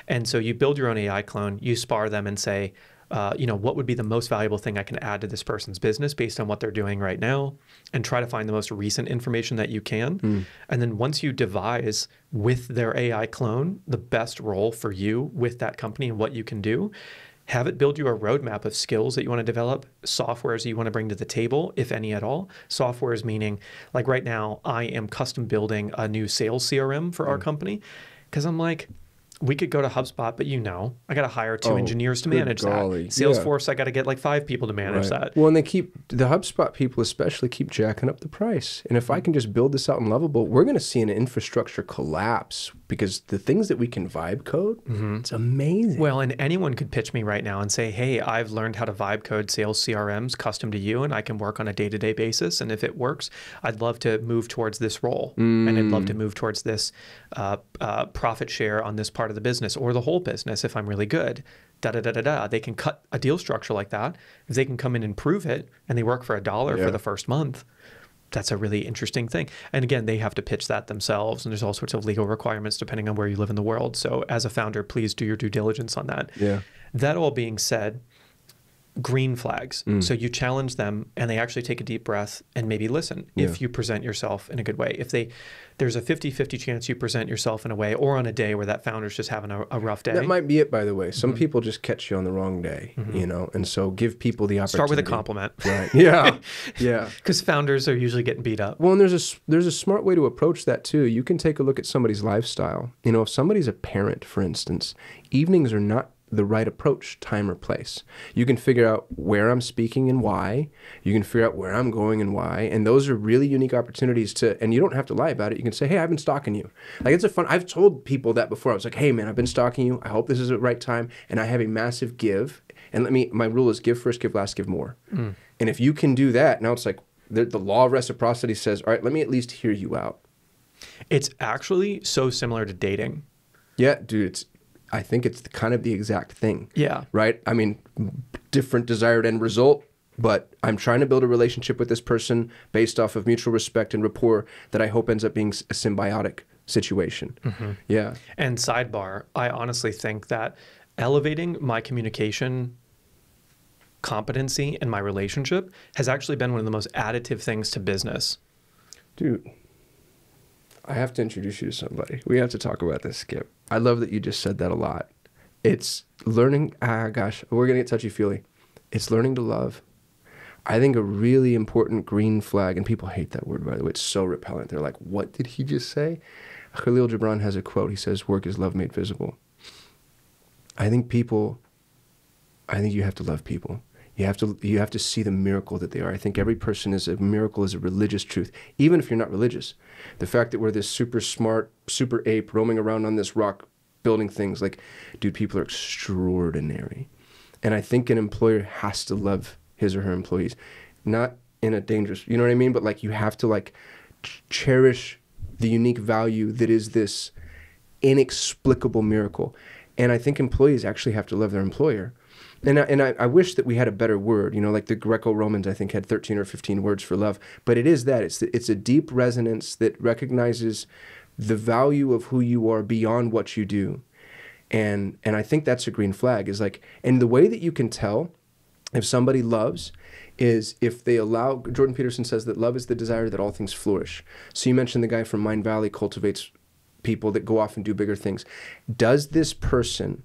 And so you build your own AI clone, you spar them and say, what would be the most valuable thing I can add to this person's business based on what they're doing right now, and try to find the most recent information that you can. And then once you devise with their AI clone the best role for you with that company and what you can do, have it build you a roadmap of skills that you want to develop, softwares you want to bring to the table, if any at all. Softwares meaning, like right now, I am custom building a new sales CRM for our company because I'm like, we could go to HubSpot, but I got to hire 2 engineers to manage that. Salesforce, I got to get like 5 people to manage that. Well, and the HubSpot people especially keep jacking up the price. And if I can just build this out in Lovable, we're going to see an infrastructure collapse because the things that we can vibe code, it's amazing. Well, and anyone could pitch me right now and say, hey, I've learned how to vibe code sales CRMs custom to you, and I can work on a day-to-day basis. And if it works, I'd love to move towards this role. And I'd love to move towards this profit share on this part of the business or the whole business if I'm really good. They can cut a deal structure like that. If they can come in and prove it and they work for $1 for the first month, that's a really interesting thing. And again, they have to pitch that themselves, and there's all sorts of legal requirements depending on where you live in the world. So as a founder, please do your due diligence on that. Yeah. That all being said, green flags. So you challenge them and they actually take a deep breath and maybe listen if you present yourself in a good way. If there's a 50-50 chance you present yourself in a way, or on a day where that founder's just having a rough day. That might be it, by the way. Some people just catch you on the wrong day, you know, and so give people the opportunity. Start with a compliment. Right. Yeah. Yeah. Because founders are usually getting beat up. Well, and there's a smart way to approach that too. You can take a look at somebody's lifestyle. You know, if somebody's a parent, for instance, evenings are not the right approach, time or place. You can figure out where I'm speaking and why. You can figure out where I'm going and why. And those are really unique opportunities and you don't have to lie about it. You can say, hey, I've been stalking you. Like, I've told people that before. I was like, hey man, I've been stalking you. I hope this is the right time. And I have a massive give. And my rule is give first, give last, give more. And if you can do that, now it's like the law of reciprocity says, all right, let me at least hear you out. It's actually so similar to dating. Yeah, dude, I think it's kind of the exact thing. Yeah. Right? I mean, different desired end result, but I'm trying to build a relationship with this person based off of mutual respect and rapport that I hope ends up being a symbiotic situation. Yeah. And sidebar, I honestly think that elevating my communication competency in my relationship has actually been one of the most additive things to business. Dude, I have to introduce you to somebody. We have to talk about this, Skip. I love that you just said that a lot. It's learning, gosh, we're going to get touchy-feely. It's learning to love. I think a really important green flag, and people hate that word, by the way. It's so repellent. They're like, what did he just say? Khalil Gibran has a quote. He says, work is love made visible. I think you have to love people. You have to see the miracle that they are. I think every person is a miracle, is a religious truth, even if you're not religious. The fact that we're this super smart, super ape roaming around on this rock building things, like, dude, people are extraordinary. And I think an employer has to love his or her employees, not in a dangerous, you know what I mean? But like, you have to like cherish the unique value that is this inexplicable miracle. And I think employees actually have to love their employer. And I wish that we had a better word, you know, like the Greco-Romans, I think, had 13 or 15 words for love. But it is that. It's a deep resonance that recognizes the value of who you are beyond what you do. And I think that's a green flag, is like, and the way that you can tell if somebody loves is if they allow, Jordan Peterson says that love is the desire that all things flourish. So you mentioned the guy from Mind Valley cultivates people that go off and do bigger things. Does this person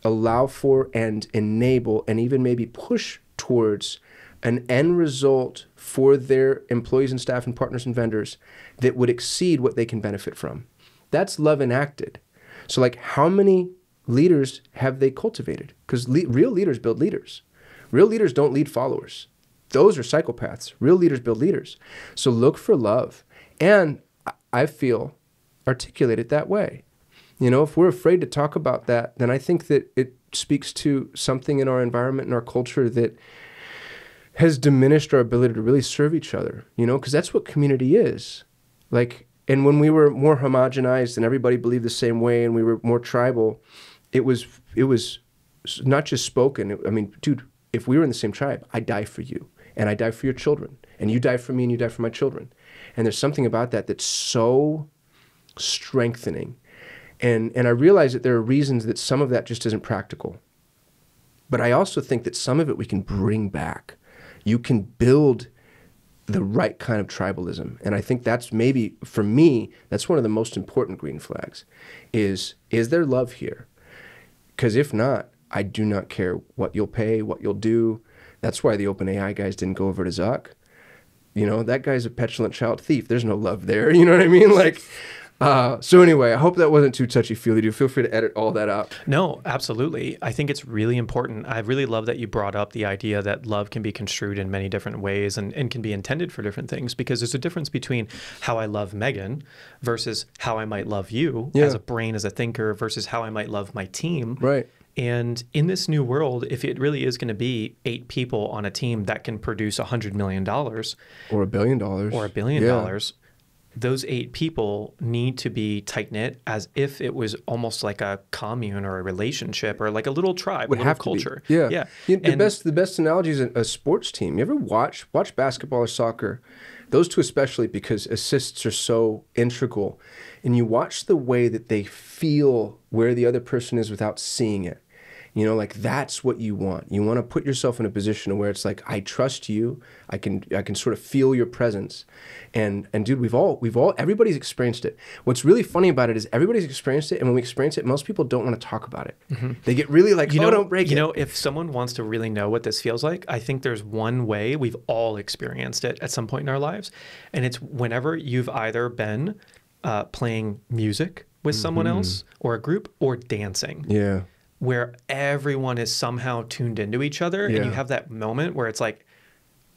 allow for and enable and even maybe push towards an end result for their employees and staff and partners and vendors that would exceed what they can benefit from? That's love enacted. So like, how many leaders have they cultivated? Because real leaders build leaders. Real leaders don't lead followers. Those are psychopaths. Real leaders build leaders. So look for love. And I feel articulate it that way. You know, if we're afraid to talk about that, then I think that it speaks to something in our environment and our culture that has diminished our ability to really serve each other, you know, because that's what community is. Like, and when we were more homogenized and everybody believed the same way and we were more tribal, it was not just spoken. I mean, dude, if we were in the same tribe, I die for you and I die for your children and you die for me and you die for my children. And there's something about that that's so strengthening. And I realize that there are reasons that some of that just isn't practical. But I also think that some of it we can bring back. You can build the right kind of tribalism. And I think that's maybe, for me, that's one of the most important green flags, is there love here? Because if not, I do not care what you'll pay, what you'll do. That's why the OpenAI guys didn't go over to Zuck. You know, that guy's a petulant child thief. There's no love there. You know what I mean? Like, so anyway, I hope that wasn't too touchy-feely. Do feel free to edit all that out. No, absolutely. I think it's really important. I really love that you brought up the idea that love can be construed in many different ways and can be intended for different things, because there's a difference between how I love Megan versus how I might love you as a brain, as a thinker, versus how I might love my team. Right. And in this new world, if it really is going to be 8 people on a team that can produce $100 million or $1 billion or $1 billion, those 8 people need to be tight-knit as if it was almost like a commune or a relationship or like a little tribe, a little culture. Yeah. You know, the best analogy is a sports team. You ever watch basketball or soccer? Those two especially, because assists are so integral. And you watch the way that they feel where the other person is without seeing it. You know, like that's what you want. You want to put yourself in a position where it's like, I trust you. I can sort of feel your presence. And dude, everybody's experienced it. What's really funny about it is everybody's experienced it. And when we experience it, most people don't want to talk about it. They get really like, don't break it. You know, if someone wants to really know what this feels like, I think there's one way. We've all experienced it at some point in our lives. And it's whenever you've either been playing music with someone else or a group or dancing. Yeah. Where everyone is somehow tuned into each other, and you have that moment where it's like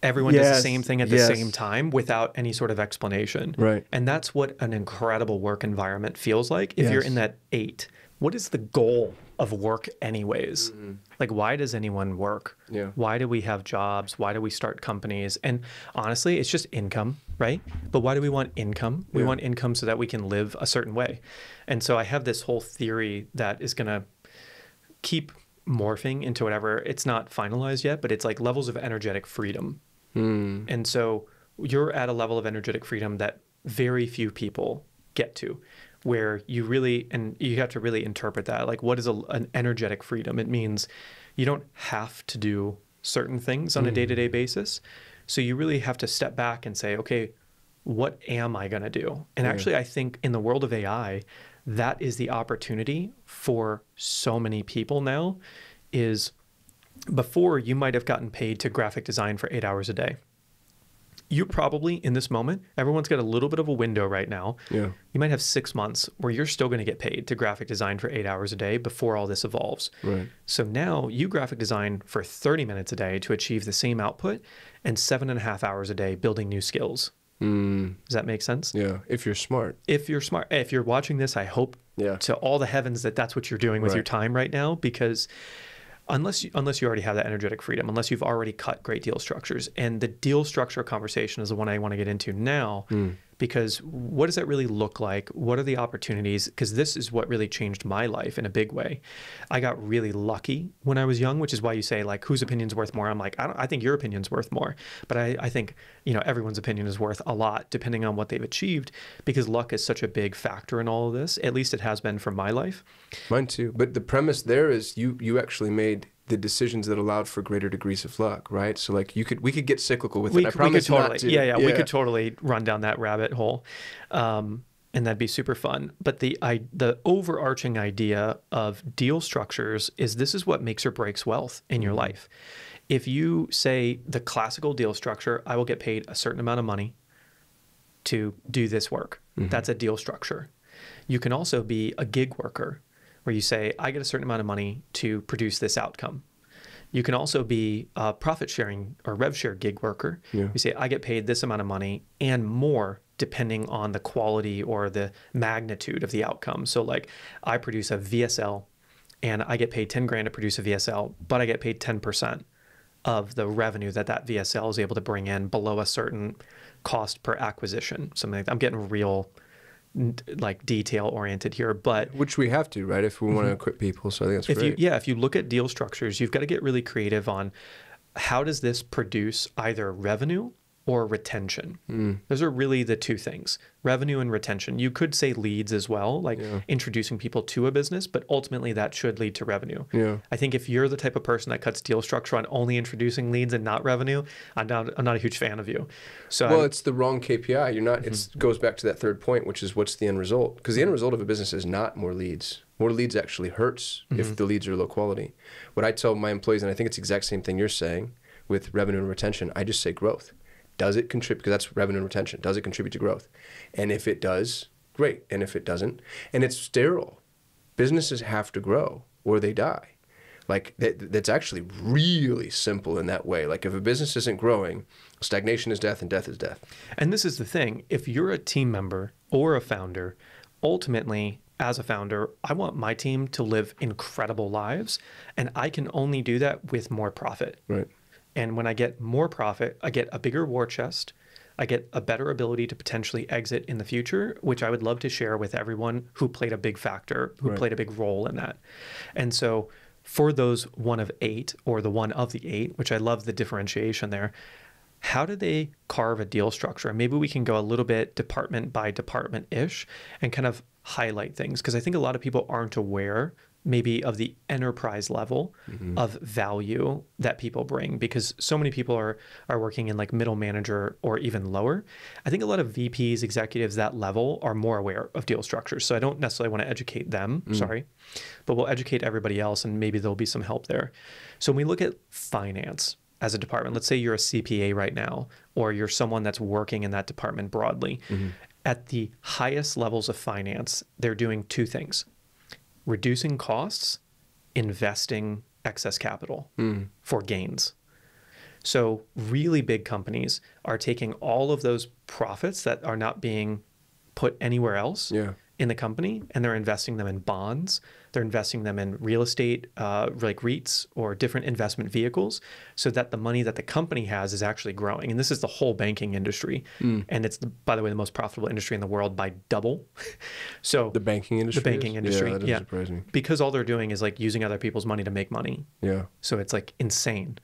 everyone does the same thing at the same time without any sort of explanation. Right. And that's what an incredible work environment feels like if you're in that 8. What is the goal of work anyways? Like, why does anyone work? Yeah. Why do we have jobs? Why do we start companies? And honestly, it's just income, right? But why do we want income? We want income so that we can live a certain way. And so I have this whole theory that is going to keep morphing into whatever. It's not finalized yet, but it's like levels of energetic freedom. And so you're at a level of energetic freedom that very few people get to, where you really, and you have to really interpret that. Like, what is an energetic freedom? It means you don't have to do certain things on a day-to-day basis. So you really have to step back and say, okay, what am I going to do? And actually, I think in the world of AI, that is the opportunity for so many people now. Is before you might have gotten paid to graphic design for 8 hours a day. You probably, in this moment, everyone's got a little bit of a window right now. Yeah. You might have 6 months where you're still going to get paid to graphic design for 8 hours a day before all this evolves. Right. So now you graphic design for 30 minutes a day to achieve the same output and 7.5 hours a day building new skills. Does that make sense? Yeah. If you're smart. If you're smart. If you're watching this, I hope to all the heavens that that's what you're doing with your time right now, because unless you already have that energetic freedom, unless you've already cut great deal structures. And the deal structure conversation is the one I want to get into now, because what does that really look like? What are the opportunities? Because this is what really changed my life in a big way. I got really lucky when I was young, which is why you say, like, whose opinion's worth more? I'm like, I think your opinion's worth more. But I think, everyone's opinion is worth a lot depending on what they've achieved, because luck is such a big factor in all of this. At least it has been for my life. Mine too. But the premise there is you actually made the decisions that allowed for greater degrees of luck, right? So like we could get cyclical with it. I promise totally, not to. Yeah, we could totally run down that rabbit hole, and that'd be super fun. But the overarching idea of deal structures is this is what makes or breaks wealth in your life. If you say the classical deal structure, I will get paid a certain amount of money to do this work. That's a deal structure. You can also be a gig worker, where you say, I get a certain amount of money to produce this outcome. You can also be a profit sharing or rev share gig worker. You say, I get paid this amount of money and more depending on the quality or the magnitude of the outcome. So like I produce a VSL and I get paid 10 grand to produce a VSL, but I get paid 10% of the revenue that VSL is able to bring in below a certain cost per acquisition. Something like that. I'm getting real like detail oriented here, but which we have to, right, if we want to equip people. So I think that's great. If you look at deal structures, you've got to get really creative on how does this produce either revenue or retention. Those are really the two things, revenue and retention. You could say leads as well, like introducing people to a business, but ultimately that should lead to revenue. I think if you're the type of person that cuts deal structure on only introducing leads and not revenue, I'm not a huge fan of you. So it's the wrong KPI. You're not. It goes back to that third point, which is what's the end result? Because the end result of a business is not more leads. More leads actually hurts if the leads are low quality. What I tell my employees, and I think it's the exact same thing you're saying with revenue and retention, I just say growth. Does it contribute? Because that's revenue and retention. Does it contribute to growth? And if it does, great. And if it doesn't, and it's sterile. Businesses have to grow or they die. Like that's actually really simple in that way. Like if a business isn't growing, stagnation is death and death is death. And this is the thing. If you're a team member or a founder, ultimately, as a founder, I want my team to live incredible lives. And I can only do that with more profit. Right. And when I get more profit, I get a bigger war chest. I get a better ability to potentially exit in the future, which I would love to share with everyone who played a big factor, who played a big role in that. And so for those one of 8 or the one of the 8, which I love the differentiation there, how did they carve a deal structure? And maybe we can go a little bit department by department-ish and kind of highlight things, because I think a lot of people aren't aware maybe of the enterprise level of value that people bring, because so many people are working in like middle manager or even lower. I think a lot of VPs, executives that level are more aware of deal structures. So I don't necessarily want to educate them, but we'll educate everybody else, and maybe there'll be some help there. So when we look at finance as a department, let's say you're a CPA right now, or you're someone that's working in that department broadly. At the highest levels of finance, they're doing two things: reducing costs, investing excess capital for gains. So really big companies are taking all of those profits that are not being put anywhere else in the company, and they're investing them in bonds. They're investing them in real estate, like REITs or different investment vehicles, so that the money that the company has is actually growing. And this is the whole banking industry. And it's, by the way, the most profitable industry in the world by double. So the banking industry? The banking industry, that doesn't surprise me. Because all they're doing is like using other people's money to make money. So it's like insane.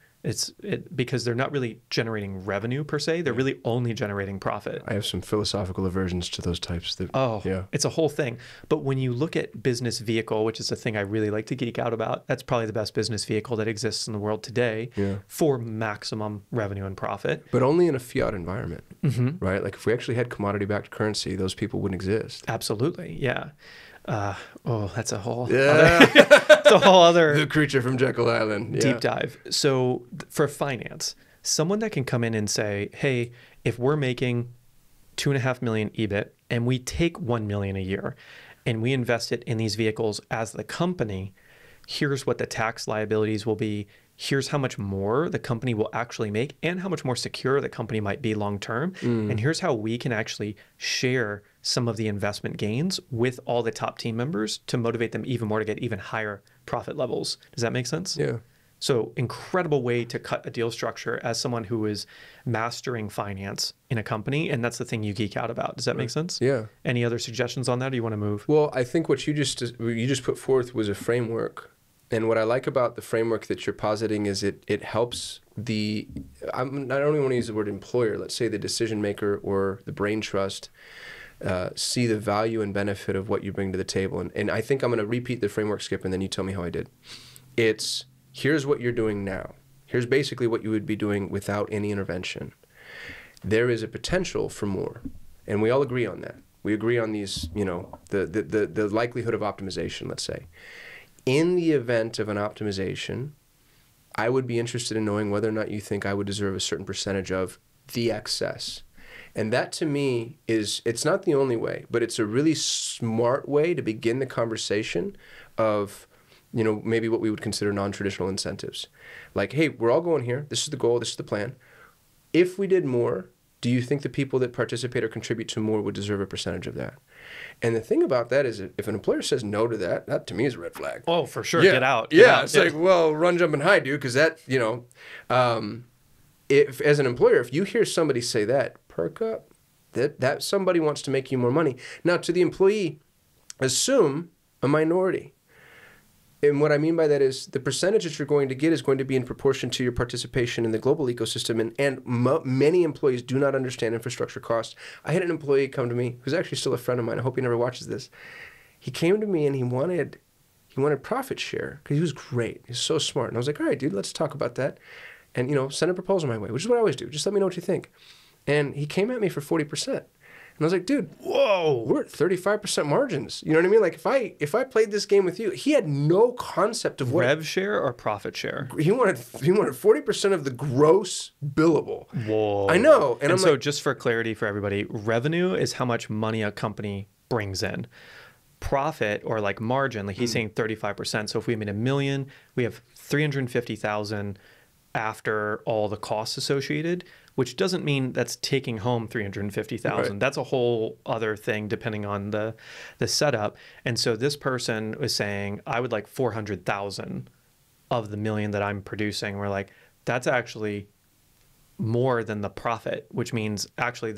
Because they're not really generating revenue per se. They're really only generating profit. I have some philosophical aversions to those types. It's a whole thing. But when you look at business vehicle, which is the thing I really like to geek out about, that's probably the best business vehicle that exists in the world today for maximum revenue and profit. But only in a fiat environment, right? Like if we actually had commodity-backed currency, those people wouldn't exist. Absolutely, yeah. That's a whole it's a whole other The Creature from Jekyll Island deep dive. So for finance, someone that can come in and say, hey, if we're making 2.5 million EBIT and we take 1 million a year and we invest it in these vehicles as the company, here's what the tax liabilities will be. Here's how much more the company will actually make and how much more secure the company might be long term. And here's how we can actually share some of the investment gains with all the top team members to motivate them even more to get even higher profit levels. Does that make sense? Yeah. So incredible way to cut a deal structure as someone who is mastering finance in a company. And that's the thing you geek out about. Does that make sense? Yeah. Any other suggestions on that, or do you want to move? Well, I think what you just put forth was a framework. And what I like about the framework that you're positing is it helps I don't even want to use the word employer, let's say the decision maker or the brain trust, see the value and benefit of what you bring to the table. And I think I'm going to repeat the framework, Skip, and then you tell me how I did. It's, here's what you're doing now. Here's basically what you would be doing without any intervention. There is a potential for more. And we all agree on that. We agree on these, the likelihood of optimization, let's say. In the event of an optimization, I would be interested in knowing whether or not you think I would deserve a certain percentage of the excess. And that to me it's not the only way, but it's a really smart way to begin the conversation of, maybe what we would consider non-traditional incentives. Like, hey, we're all going here. This is the goal. This is the plan. If we did more, do you think the people that participate or contribute to more would deserve a percentage of that? And the thing about that is, if an employer says no to that, that to me is a red flag. Oh, for sure. Yeah. Get out. It's like, well, run, jump, and hide, dude, because that, if as an employer, if you hear somebody say that, perk up. That somebody wants to make you more money. Now, to the employee, assume a minority. And what I mean by that is the percentage that you're going to get is going to be in proportion to your participation in the global ecosystem. And many employees do not understand infrastructure costs. I had an employee come to me who's actually still a friend of mine. I hope he never watches this. He came to me and he wanted profit share because he was great. He's so smart. And I was like, all right, dude, let's talk about that. And, send a proposal my way, which is what I always do. Just let me know what you think. And he came at me for 40%. And I was like, dude, whoa, we're at 35% margins. You know what I mean? Like if I played this game with you, he had no concept of what rev share or profit share. He wanted 40% of the gross billable. Whoa. I know. And I'm so like, just for clarity for everybody, revenue is how much money a company brings in. Profit or like margin, like he's saying 35%. So if we made $1 million, we have 350,000 after all the costs associated, which doesn't mean that's taking home 350,000. Right. That's a whole other thing depending on the setup. And so this person was saying, I would like 400,000 of the $1 million that I'm producing. We're like, that's actually more than the profit, which means actually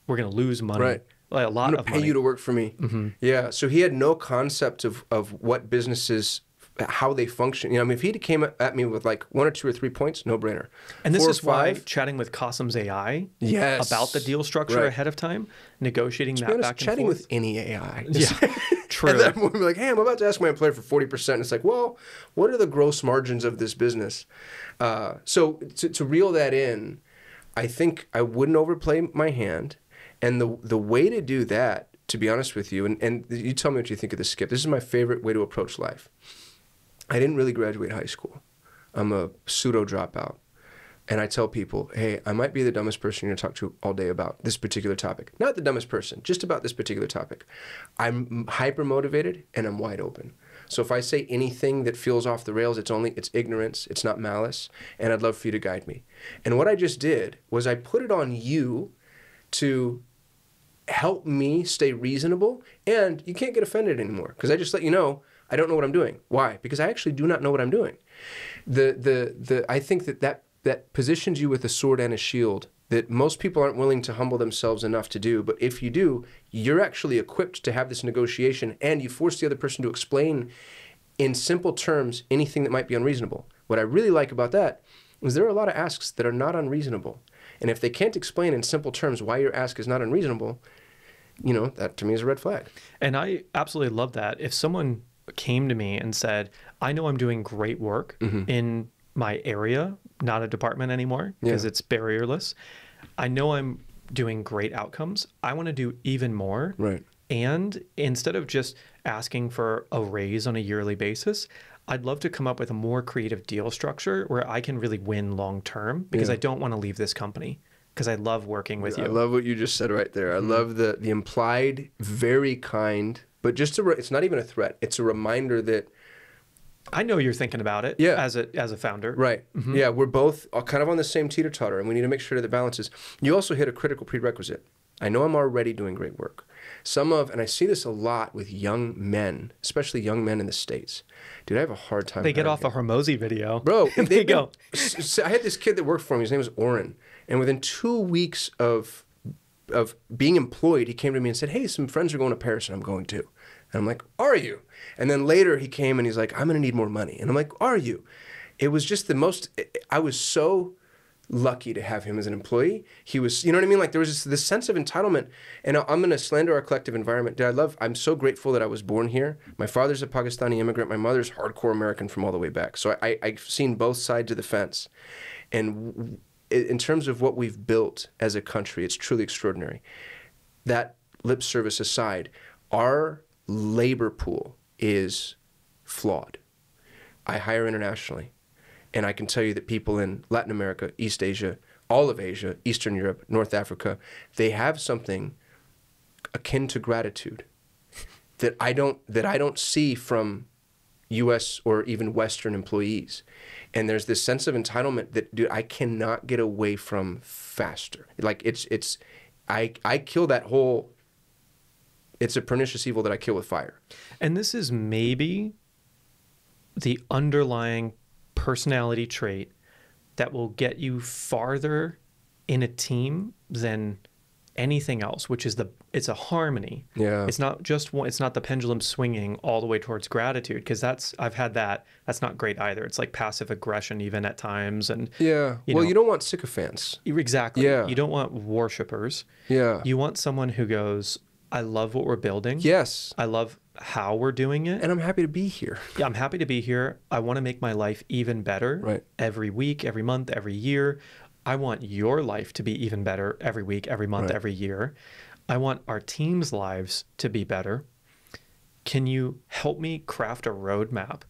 we're going to lose money. Right. Like a lot I'm of gonna money. pay you to work for me. Yeah. So he had no concept of what businesses, how they function. If he came at me with like 1 or 2 or 3 points, no brainer. And this 4 or is why 5, chatting with Kasim's AI yes, about the deal structure right. ahead of time, negotiating To that be honest, back and chatting forth. with any AI. Yeah, True. At that point, we're like, hey, I'm about to ask my employer for 40%. It's like, well, what are the gross margins of this business? So to reel that in, I think I wouldn't overplay my hand. And the way to do that, to be honest with you, and you tell me what you think of this, Skip. This is my favorite way to approach life. I didn't really graduate high school. I'm a pseudo dropout. And I tell people, hey, I might be the dumbest person you're going to talk to all day about this particular topic. Not the dumbest person, just about this particular topic. I'm hyper motivated and I'm wide open. So if I say anything that feels off the rails, it's ignorance, it's not malice, and I'd love for you to guide me. And what I just did was I put it on you to help me stay reasonable, and you can't get offended anymore because I just let you know I don't know what I'm doing. Why? Because I actually do not know what I'm doing. I think that positions you with a sword and a shield that most people aren't willing to humble themselves enough to do. But if you do, you're actually equipped to have this negotiation, and you force the other person to explain in simple terms anything that might be unreasonable. What I really like about that is there are a lot of asks that are not unreasonable. And if they can't explain in simple terms why your ask is not unreasonable, that to me is a red flag. And I absolutely love that. If someone came to me and said, I know I'm doing great work in my area, not a department anymore, because it's barrierless. I know I'm doing great outcomes. I want to do even more. Right. And instead of just asking for a raise on a yearly basis, I'd love to come up with a more creative deal structure where I can really win long term, because I don't want to leave this company, because I love working with you. I love what you just said right there. I love the implied, very kind, but it's not even a threat. It's a reminder that I know you're thinking about it as a founder. Right. Yeah, we're both kind of on the same teeter-totter, and we need to make sure that balances. You also hit a critical prerequisite. I know I'm already doing great work. And I see this a lot with young men, especially young men in the States. Dude, I have a hard time. They get off a Hormozy video. Bro, they go. I had this kid that worked for me. His name was Oren. And within 2 weeks of being employed, he came to me and said, hey, some friends are going to Paris and I'm going too. And I'm like, are you? And then later he came and he's like, I'm going to need more money. And I'm like, are you? It was just I was so lucky to have him as an employee. He was, you know what I mean? Like there was this sense of entitlement. And I'm going to slander our collective environment. I'm so grateful that I was born here. My father's a Pakistani immigrant. My mother's hardcore American from all the way back. So I've seen both sides of the fence. And in terms of what we've built as a country, it's truly extraordinary. That lip service aside, our labor pool is flawed. I hire internationally, and I can tell you that people in Latin America, East Asia, all of Asia, Eastern Europe, North Africa, they have something akin to gratitude that I don't see from U.S. or even Western employees. And there's this sense of entitlement that, dude, I cannot get away from faster. Like I kill that whole. It's a pernicious evil that I kill with fire. And this is maybe the underlying personality trait that will get you farther in a team than anything else, which is it's a harmony. Yeah. It's not just one, it's not the pendulum swinging all the way towards gratitude, because I've had that. That's not great either. It's like passive aggression even at times. And yeah. You don't want sycophants. Exactly. Yeah. You don't want worshipers. Yeah. You want someone who goes, I love what we're building. Yes. I love how we're doing it. And I'm happy to be here. Yeah, I'm happy to be here. I want to make my life even better every week, every month, every year. I want your life to be even better every week, every month, every year. I want our team's lives to be better. Can you help me craft a roadmap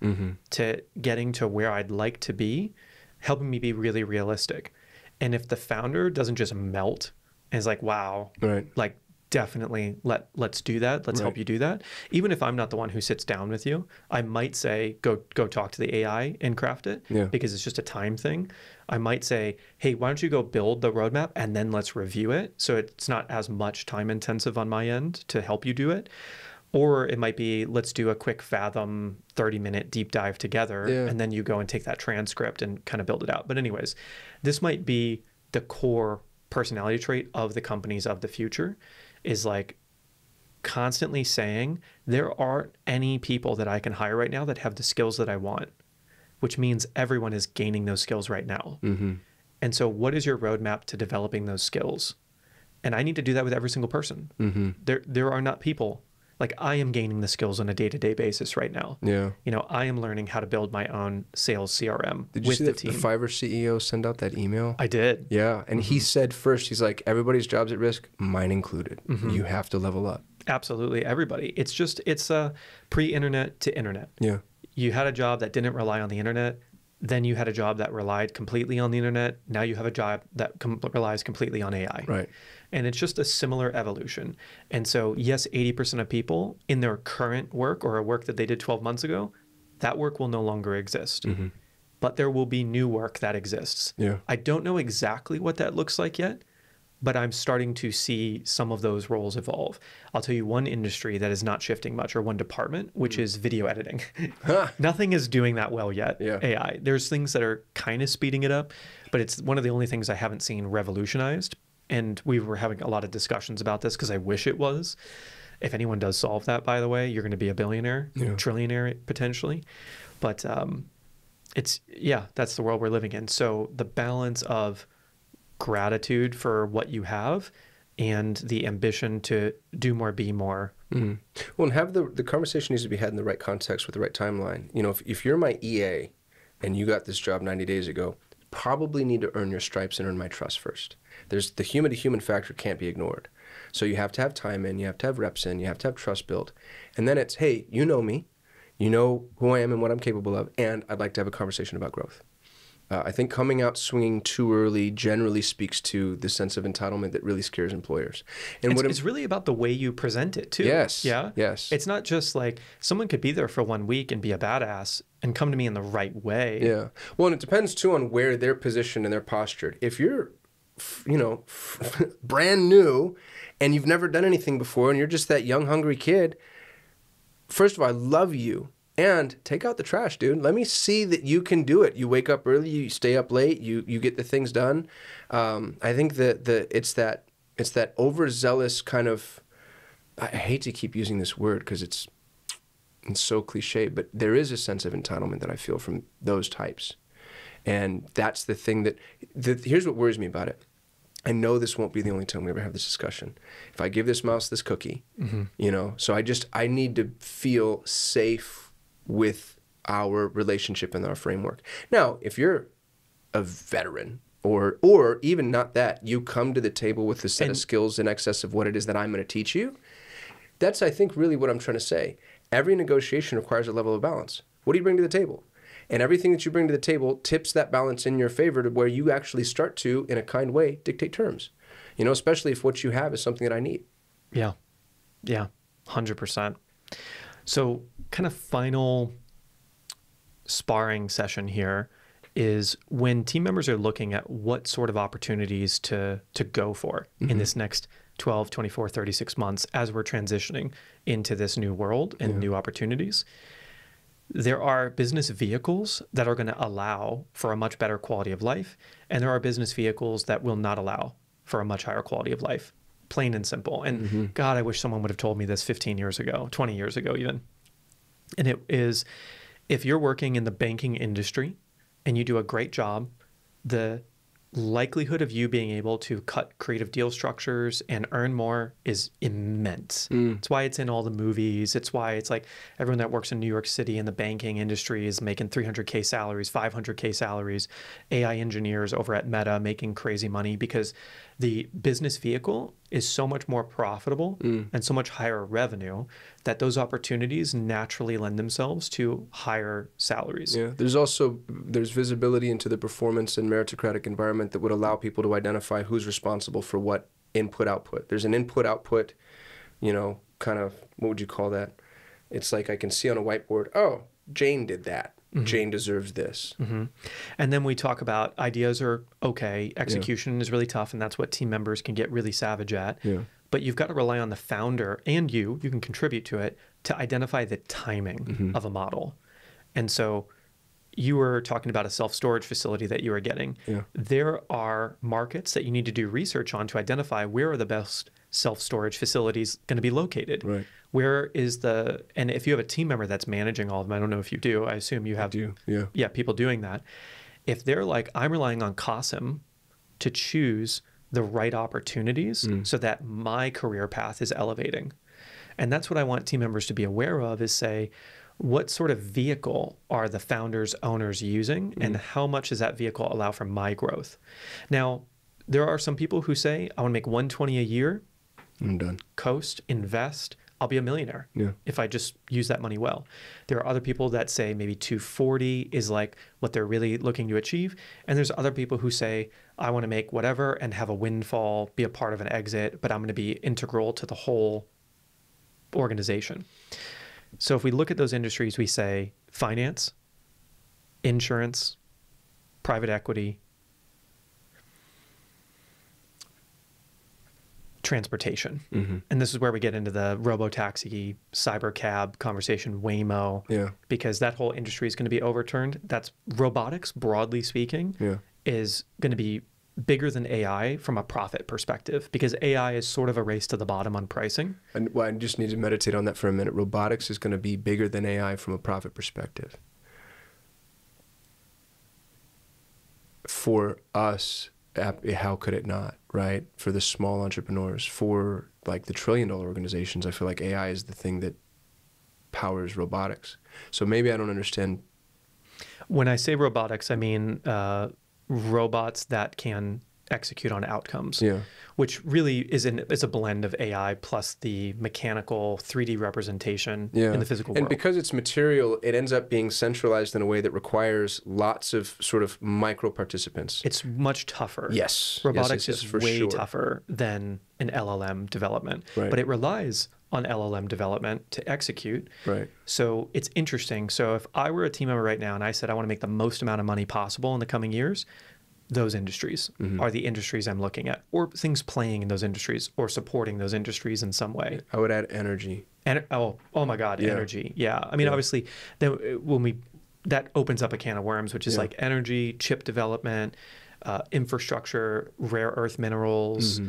to getting to where I'd like to be, helping me be really realistic? And if the founder doesn't just melt and is like, wow, like, definitely let's do that. Let's help you do that. Even if I'm not the one who sits down with you, I might say, go talk to the AI and craft it because it's just a time thing. I might say, hey, why don't you go build the roadmap and then let's review it, so it's not as much time intensive on my end to help you do it. Or it might be, let's do a quick Fathom 30-minute deep dive together, and then you go and take that transcript and kind of build it out. But anyways, this might be the core personality trait of the companies of the future, is like constantly saying, there aren't any people that I can hire right now that have the skills that I want, which means everyone is gaining those skills right now. And so what is your roadmap to developing those skills? And I need to do that with every single person. There are not people. Like I am gaining the skills on a day-to-day basis right now. Yeah. You know, I am learning how to build my own sales CRM Did you with see the the team. Fiverr CEO send out that email? I did. Yeah. And he said first, he's like, everybody's job's at risk, mine included. You have to level up. Absolutely. Everybody. It's a pre-internet to internet. Yeah. You had a job that didn't rely on the internet. Then you had a job that relied completely on the internet. Now you have a job that relies completely on AI. Right. And it's just a similar evolution. And so, yes, 80% of people in their current work or a work that they did 12 months ago, that work will no longer exist. But there will be new work that exists. Yeah. I don't know exactly what that looks like yet, but I'm starting to see some of those roles evolve. I'll tell you one industry that is not shifting much, or one department, which is video editing. Nothing is doing that well yet, AI. There's things that are kind of speeding it up, but it's one of the only things I haven't seen revolutionized. And we were having a lot of discussions about this because I wish it was. If anyone does solve that, by the way, you're going to be a billionaire, trillionaire potentially. But that's the world we're living in. So the balance of gratitude for what you have and the ambition to do more, be more. Well, and have the conversation needs to be had in the right context with the right timeline. You know, if you're my EA and you got this job 90 days ago, probably need to earn your stripes and earn my trust first. There's the human to human factor can't be ignored. So you have to have time in, you have to have reps in, you have to have trust built. And then it's, hey, you know me, you know who I am and what I'm capable of, and I'd like to have a conversation about growth. I think coming out swinging too early generally speaks to the sense of entitlement that really scares employers. And it's really about the way you present it too. Yes. Yeah. Yes. It's not just like someone could be there for 1 week and be a badass and come to me in the right way. Yeah. Well, and it depends too on where they're positioned and they're postured. If you're, brand new and you've never done anything before and you're just that young, hungry kid, first of all, I love you. And take out the trash, dude. Let me see that you can do it. You wake up early, you stay up late, you get the things done. I think that it's that overzealous kind of, I hate to keep using this word because it's so cliche, but there is a sense of entitlement that I feel from those types. And that's the thing here's what worries me about it. I know this won't be the only time we ever have this discussion. If I give this mouse this cookie, so I need to feel safe with our relationship and our framework. Now, if you're a veteran or even not that, you come to the table with a set of skills in excess of what it is that I'm going to teach you, that's, I think, really what I'm trying to say. Every negotiation requires a level of balance. What do you bring to the table? And everything that you bring to the table tips that balance in your favor to where you actually start to, in a kind way, dictate terms. Especially if what you have is something that I need. Yeah. Yeah. 100%. So kind of final sparring session here is when team members are looking at what sort of opportunities to go for in this next 12, 24, 36 months as we're transitioning into this new world and new opportunities. There are business vehicles that are going to allow for a much better quality of life, and there are business vehicles that will not allow for a much higher quality of life, plain and simple. And God, I wish someone would have told me this 15 years ago, 20 years ago even. And it is, if you're working in the banking industry and you do a great job, the likelihood of you being able to cut creative deal structures and earn more is immense. It's why it's in all the movies. It's why it's like everyone that works in New York City in the banking industry is making 300K salaries, 500K salaries, AI engineers over at Meta making crazy money because the business vehicle is so much more profitable and so much higher revenue that those opportunities naturally lend themselves to higher salaries. Yeah, there's visibility into the performance and meritocratic environment that would allow people to identify who's responsible for what input-output. There's an input-output, kind of, what would you call that? It's like I can see on a whiteboard, oh, Jane did that. Jane deserves this. And then we talk about ideas are okay, execution is really tough, and that's what team members can get really savage at. But you've got to rely on the founder and you can contribute to it to identify the timing of a model. And so you were talking about a self-storage facility that you were getting. There are markets that you need to do research on to identify where are the best self-storage facilities going to be located. Right. Where is and if you have a team member that's managing all of them, I don't know if you do, I assume you have people doing that. If they're like, I'm relying on Kasim to choose the right opportunities so that my career path is elevating. And that's what I want team members to be aware of, is say, what sort of vehicle are the founders, owners using, and how much does that vehicle allow for my growth? Now, there are some people who say, I want to make 120 a year, I'm done. Coast, invest, I'll be a millionaire if I just use that money well. There are other people that say maybe 240 is like what they're really looking to achieve. And there's other people who say, I want to make whatever and have a windfall, be a part of an exit, but I'm going to be integral to the whole organization. So if we look at those industries, we say finance, insurance, private equity, transportation. And this is where we get into the robo-taxi, cyber cab conversation, Waymo, because that whole industry is going to be overturned. That's robotics, broadly speaking, is going to be bigger than AI from a profit perspective, because AI is sort of a race to the bottom on pricing. And well, I just need to meditate on that for a minute. Robotics is going to be bigger than AI from a profit perspective. For us, how could it not, right? For the small entrepreneurs, for like the trillion-dollar organizations, I feel like AI is the thing that powers robotics. So maybe I don't understand. When I say robotics, I mean robots that can execute on outcomes, which really is a blend of AI plus the mechanical 3D representation in the physical world. And because it's material, it ends up being centralized in a way that requires lots of sort of micro participants. It's much tougher. Yes. Robotics yes, is way tougher than an LLM development, but it relies on LLM development to execute. So it's interesting. So if I were a team member right now and I said I want to make the most amount of money possible in the coming years, those industries are the industries I'm looking at, or things playing in those industries or supporting those industries in some way. I would add energy. Oh my God, energy. Yeah. I mean, obviously, then that opens up a can of worms, which is like energy, chip development, infrastructure, rare earth minerals,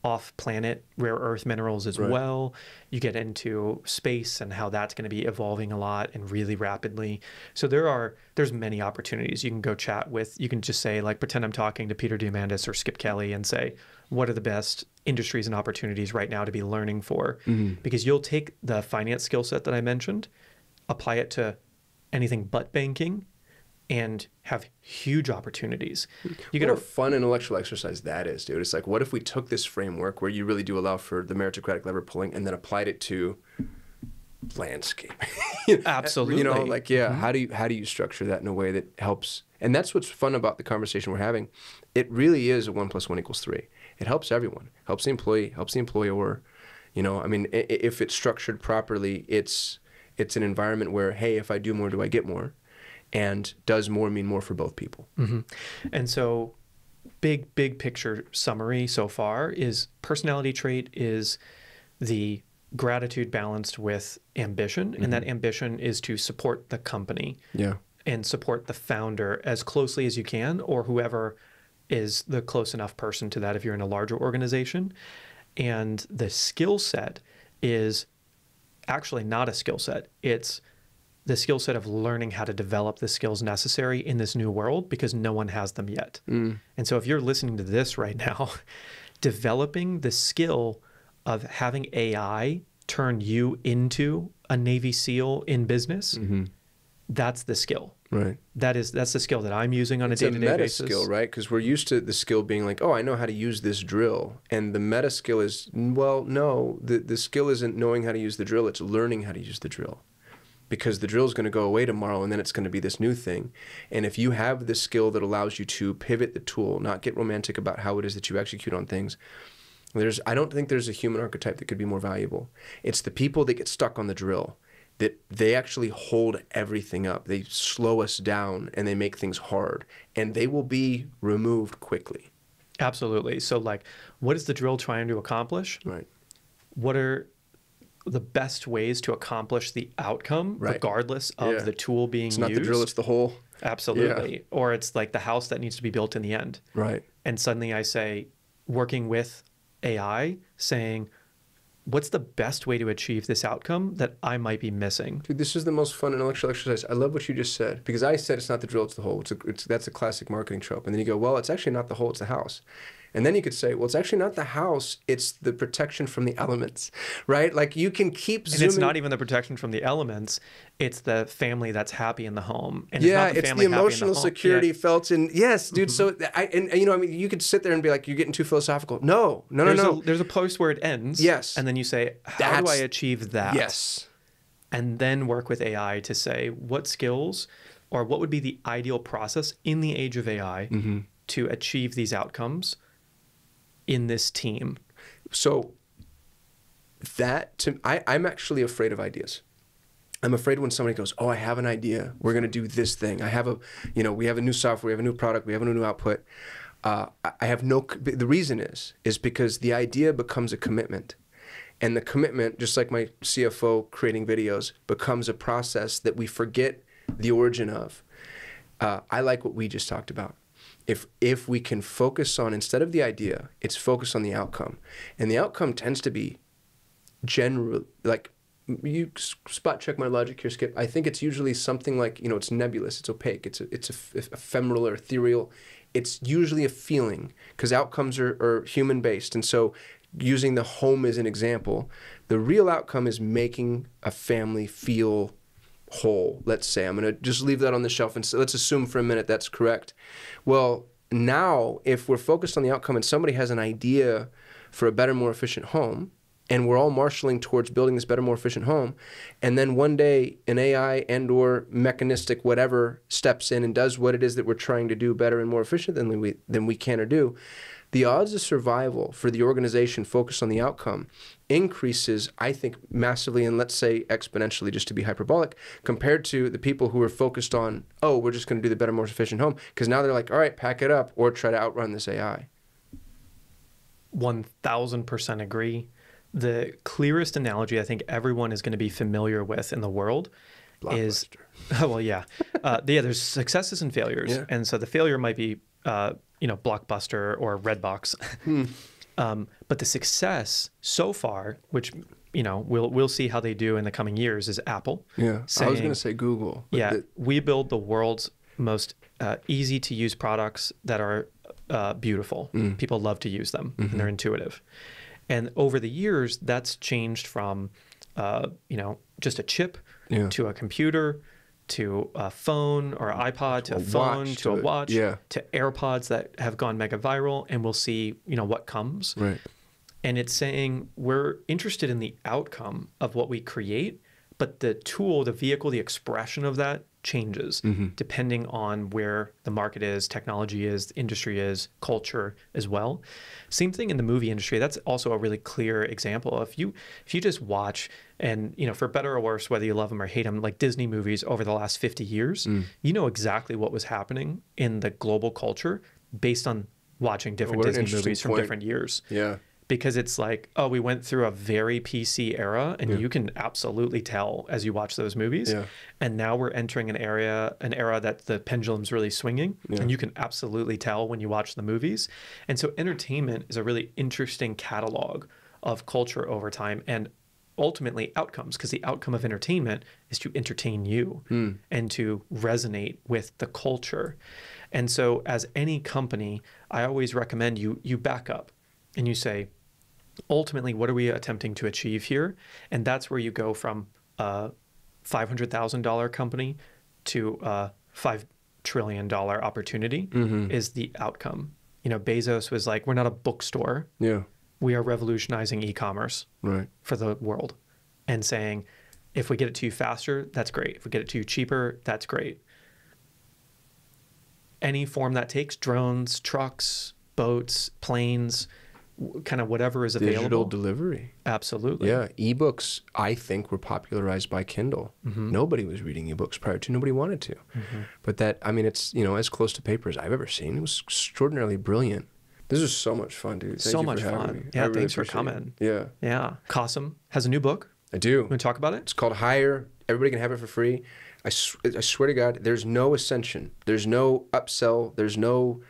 off-planet rare earth minerals as well. You get into space and how that's going to be evolving a lot and really rapidly. So there's many opportunities. You can go chat with, you can just say, like, pretend I'm talking to Peter Diamandis or Skip Kelly and say, what are the best industries and opportunities right now to be learning for? Because you'll take the finance skill set that I mentioned, apply it to anything but banking, and have huge opportunities. What a fun intellectual exercise that is, dude. It's like, what if we took this framework where you really do allow for the meritocratic lever pulling and then applied it to landscape? Absolutely. You know, like, how do you structure that in a way that helps? And that's what's fun about the conversation we're having. It really is a 1 + 1 = 3. It helps everyone. Helps the employee, helps the employer. You know, I mean, if it's structured properly, it's an environment where, hey, if I do more, do I get more? And does more mean more for both people? And so big picture summary so far is personality trait is the gratitude balanced with ambition. And that ambition is to support the company and support the founder as closely as you can, or whoever is the close enough person to that if you're in a larger organization. And the skill set is actually not a skill set. It's the skill set of learning how to develop the skills necessary in this new world, because no one has them yet. And so if you're listening to this right now, developing the skill of having AI turn you into a Navy SEAL in business, that's the skill. That's the skill that I'm using on a day-to-day basis. It's a meta skill, right? Because we're used to the skill being like, oh, I know how to use this drill. And the meta skill is, well, no, the skill isn't knowing how to use the drill. It's learning how to use the drill. Because the drill is going to go away tomorrow, and then it's going to be this new thing. And if you have the skill that allows you to pivot the tool, not get romantic about how it is that you execute on things, I don't think there's a human archetype that could be more valuable. It's the people that get stuck on the drill, that they actually hold everything up. They slow us down, and they make things hard, and they will be removed quickly. Absolutely. So, like, what is the drill trying to accomplish? What are the best ways to accomplish the outcome, regardless of the tool being used? It's not the drill, it's the hole. Absolutely. Or it's like the house that needs to be built in the end. And suddenly I say, working with AI, saying, what's the best way to achieve this outcome that I might be missing? Dude, this is the most fun intellectual exercise. I love what you just said, because I said it's not the drill, it's the hole. That's a classic marketing trope. And then you go, well, it's actually not the hole, it's the house. And then you could say, well, it's actually not the house, it's the protection from the elements, right? Like you can keep zooming. And it's not even the protection from the elements, it's the family that's happy in the home. And Yeah, it's not the it's family the happy in emotional home. security Yeah. felt in, yes, dude. So, and you know, I mean, you could sit there and be like, you're getting too philosophical. No. There's a post where it ends. Yes. And then you say, how do I achieve that? Yes. And then work with AI to say what skills or what would be the ideal process in the age of AI to achieve these outcomes in this team. So I'm actually afraid of ideas. I'm afraid when somebody goes, oh, I have an idea. We're going to do this thing. We have a new software, we have a new product, we have a new output. The reason is because the idea becomes a commitment. And the commitment, just like my CFO creating videos, becomes a process that we forget the origin of. I like what we just talked about. If we can focus on, instead of the idea, it's focus on the outcome. And the outcome tends to be general, like, you spot check my logic here, Skip. I think it's usually something like, it's nebulous, it's opaque, it's ephemeral or ethereal. It's usually a feeling, because outcomes are human-based. And so using the home as an example, the real outcome is making a family feel whole, let's say. I'm going to just leave that on the shelf, and so let's assume for a minute that's correct. Well, now, if we're focused on the outcome and somebody has an idea for a better, more efficient home, and we're all marshaling towards building this better, more efficient home, and then one day an AI and or mechanistic whatever steps in and does what it is that we're trying to do better and more efficient than we can or do, the odds of survival for the organization focused on the outcome increases, I think, massively, and let's say exponentially, just to be hyperbolic, compared to the people who are focused on, oh, we're just going to do the better, more efficient home, because now they're like, all right, pack it up or try to outrun this AI. 1000% agree. The clearest analogy I think everyone is going to be familiar with in the world is, well, yeah. There's successes and failures. Yeah. And so the failure might be, Blockbuster or Redbox. But the success so far, which, we'll see how they do in the coming years, is Apple. Yeah, I was going to say Google. We build the world's most easy to use products that are beautiful. People love to use them, and they're intuitive. And over the years, that's changed from, just a chip to a computer, to a phone or iPod, to a phone, to a watch, to AirPods that have gone mega viral, and we'll see, what comes. Right. And it's saying we're interested in the outcome of what we create, but the tool, the vehicle, the expression of that changes depending on where the market is, technology is, the industry is, culture as well. Same thing in the movie industry. That's also a really clear example. If you just watch, and for better or worse, whether you love them or hate them, like Disney movies over the last 50 years, you know exactly what was happening in the global culture based on watching different Disney movies from different years. Yeah. Because it's like, oh, we went through a very PC era, and you can absolutely tell as you watch those movies. Yeah. And now we're entering an era that the pendulum's really swinging, and you can absolutely tell when you watch the movies. And so entertainment is a really interesting catalog of culture over time, and ultimately outcomes, because the outcome of entertainment is to entertain you and to resonate with the culture. And so as any company, I always recommend you back up and you say, ultimately, what are we attempting to achieve here? And that's where you go from a $500,000 company to a $5 trillion opportunity is the outcome. Bezos was like, we're not a bookstore. Yeah. We are revolutionizing e-commerce for the world, and saying, if we get it to you faster, that's great. If we get it to you cheaper, that's great. Any form that takes, drones, trucks, boats, planes, kind of whatever is available. Digital delivery. Absolutely. Yeah. Ebooks, I think, were popularized by Kindle. Nobody was reading ebooks prior to. Nobody wanted to. But it's, as close to paper as I've ever seen. It was extraordinarily brilliant. This is so much fun, dude. So much fun. Yeah, thanks for coming. Yeah. Yeah. Kasim has a new book. I do. Want to talk about it? It's called Hire. Everybody can have it for free. I swear to God, there's no ascension. There's no upsell. There's no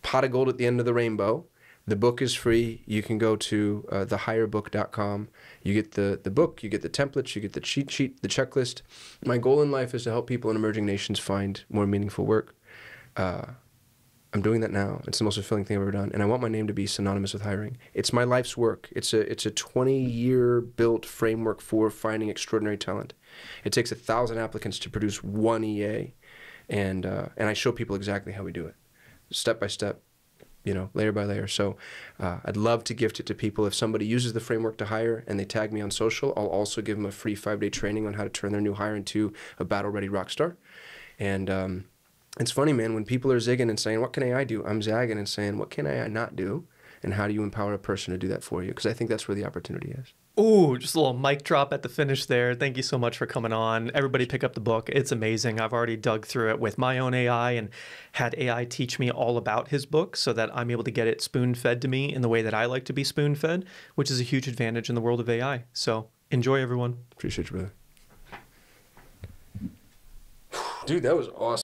pot of gold at the end of the rainbow. The book is free. You can go to thehirebook.com. You get the book, you get the templates, you get the cheat sheet, the checklist. My goal in life is to help people in emerging nations find more meaningful work. I'm doing that now. It's the most fulfilling thing I've ever done. And I want my name to be synonymous with hiring. It's my life's work. It's a 20-year built framework for finding extraordinary talent. It takes 1,000 applicants to produce one EA. And I show people exactly how we do it, step by step, you know, layer by layer. So I'd love to gift it to people. If somebody uses the framework to hire and they tag me on social, I'll also give them a free 5-day training on how to turn their new hire into a battle-ready rock star. And it's funny, man, when people are zigging and saying, what can AI do? I'm zagging and saying, what can AI not do? And how do you empower a person to do that for you? Because I think that's where the opportunity is. Ooh, just a little mic drop at the finish there. Thank you so much for coming on. Everybody pick up the book. It's amazing. I've already dug through it with my own AI and had AI teach me all about his book so that I'm able to get it spoon-fed to me in the way that I like to be spoon-fed, which is a huge advantage in the world of AI. So enjoy, everyone. Appreciate you, brother. Dude, that was awesome.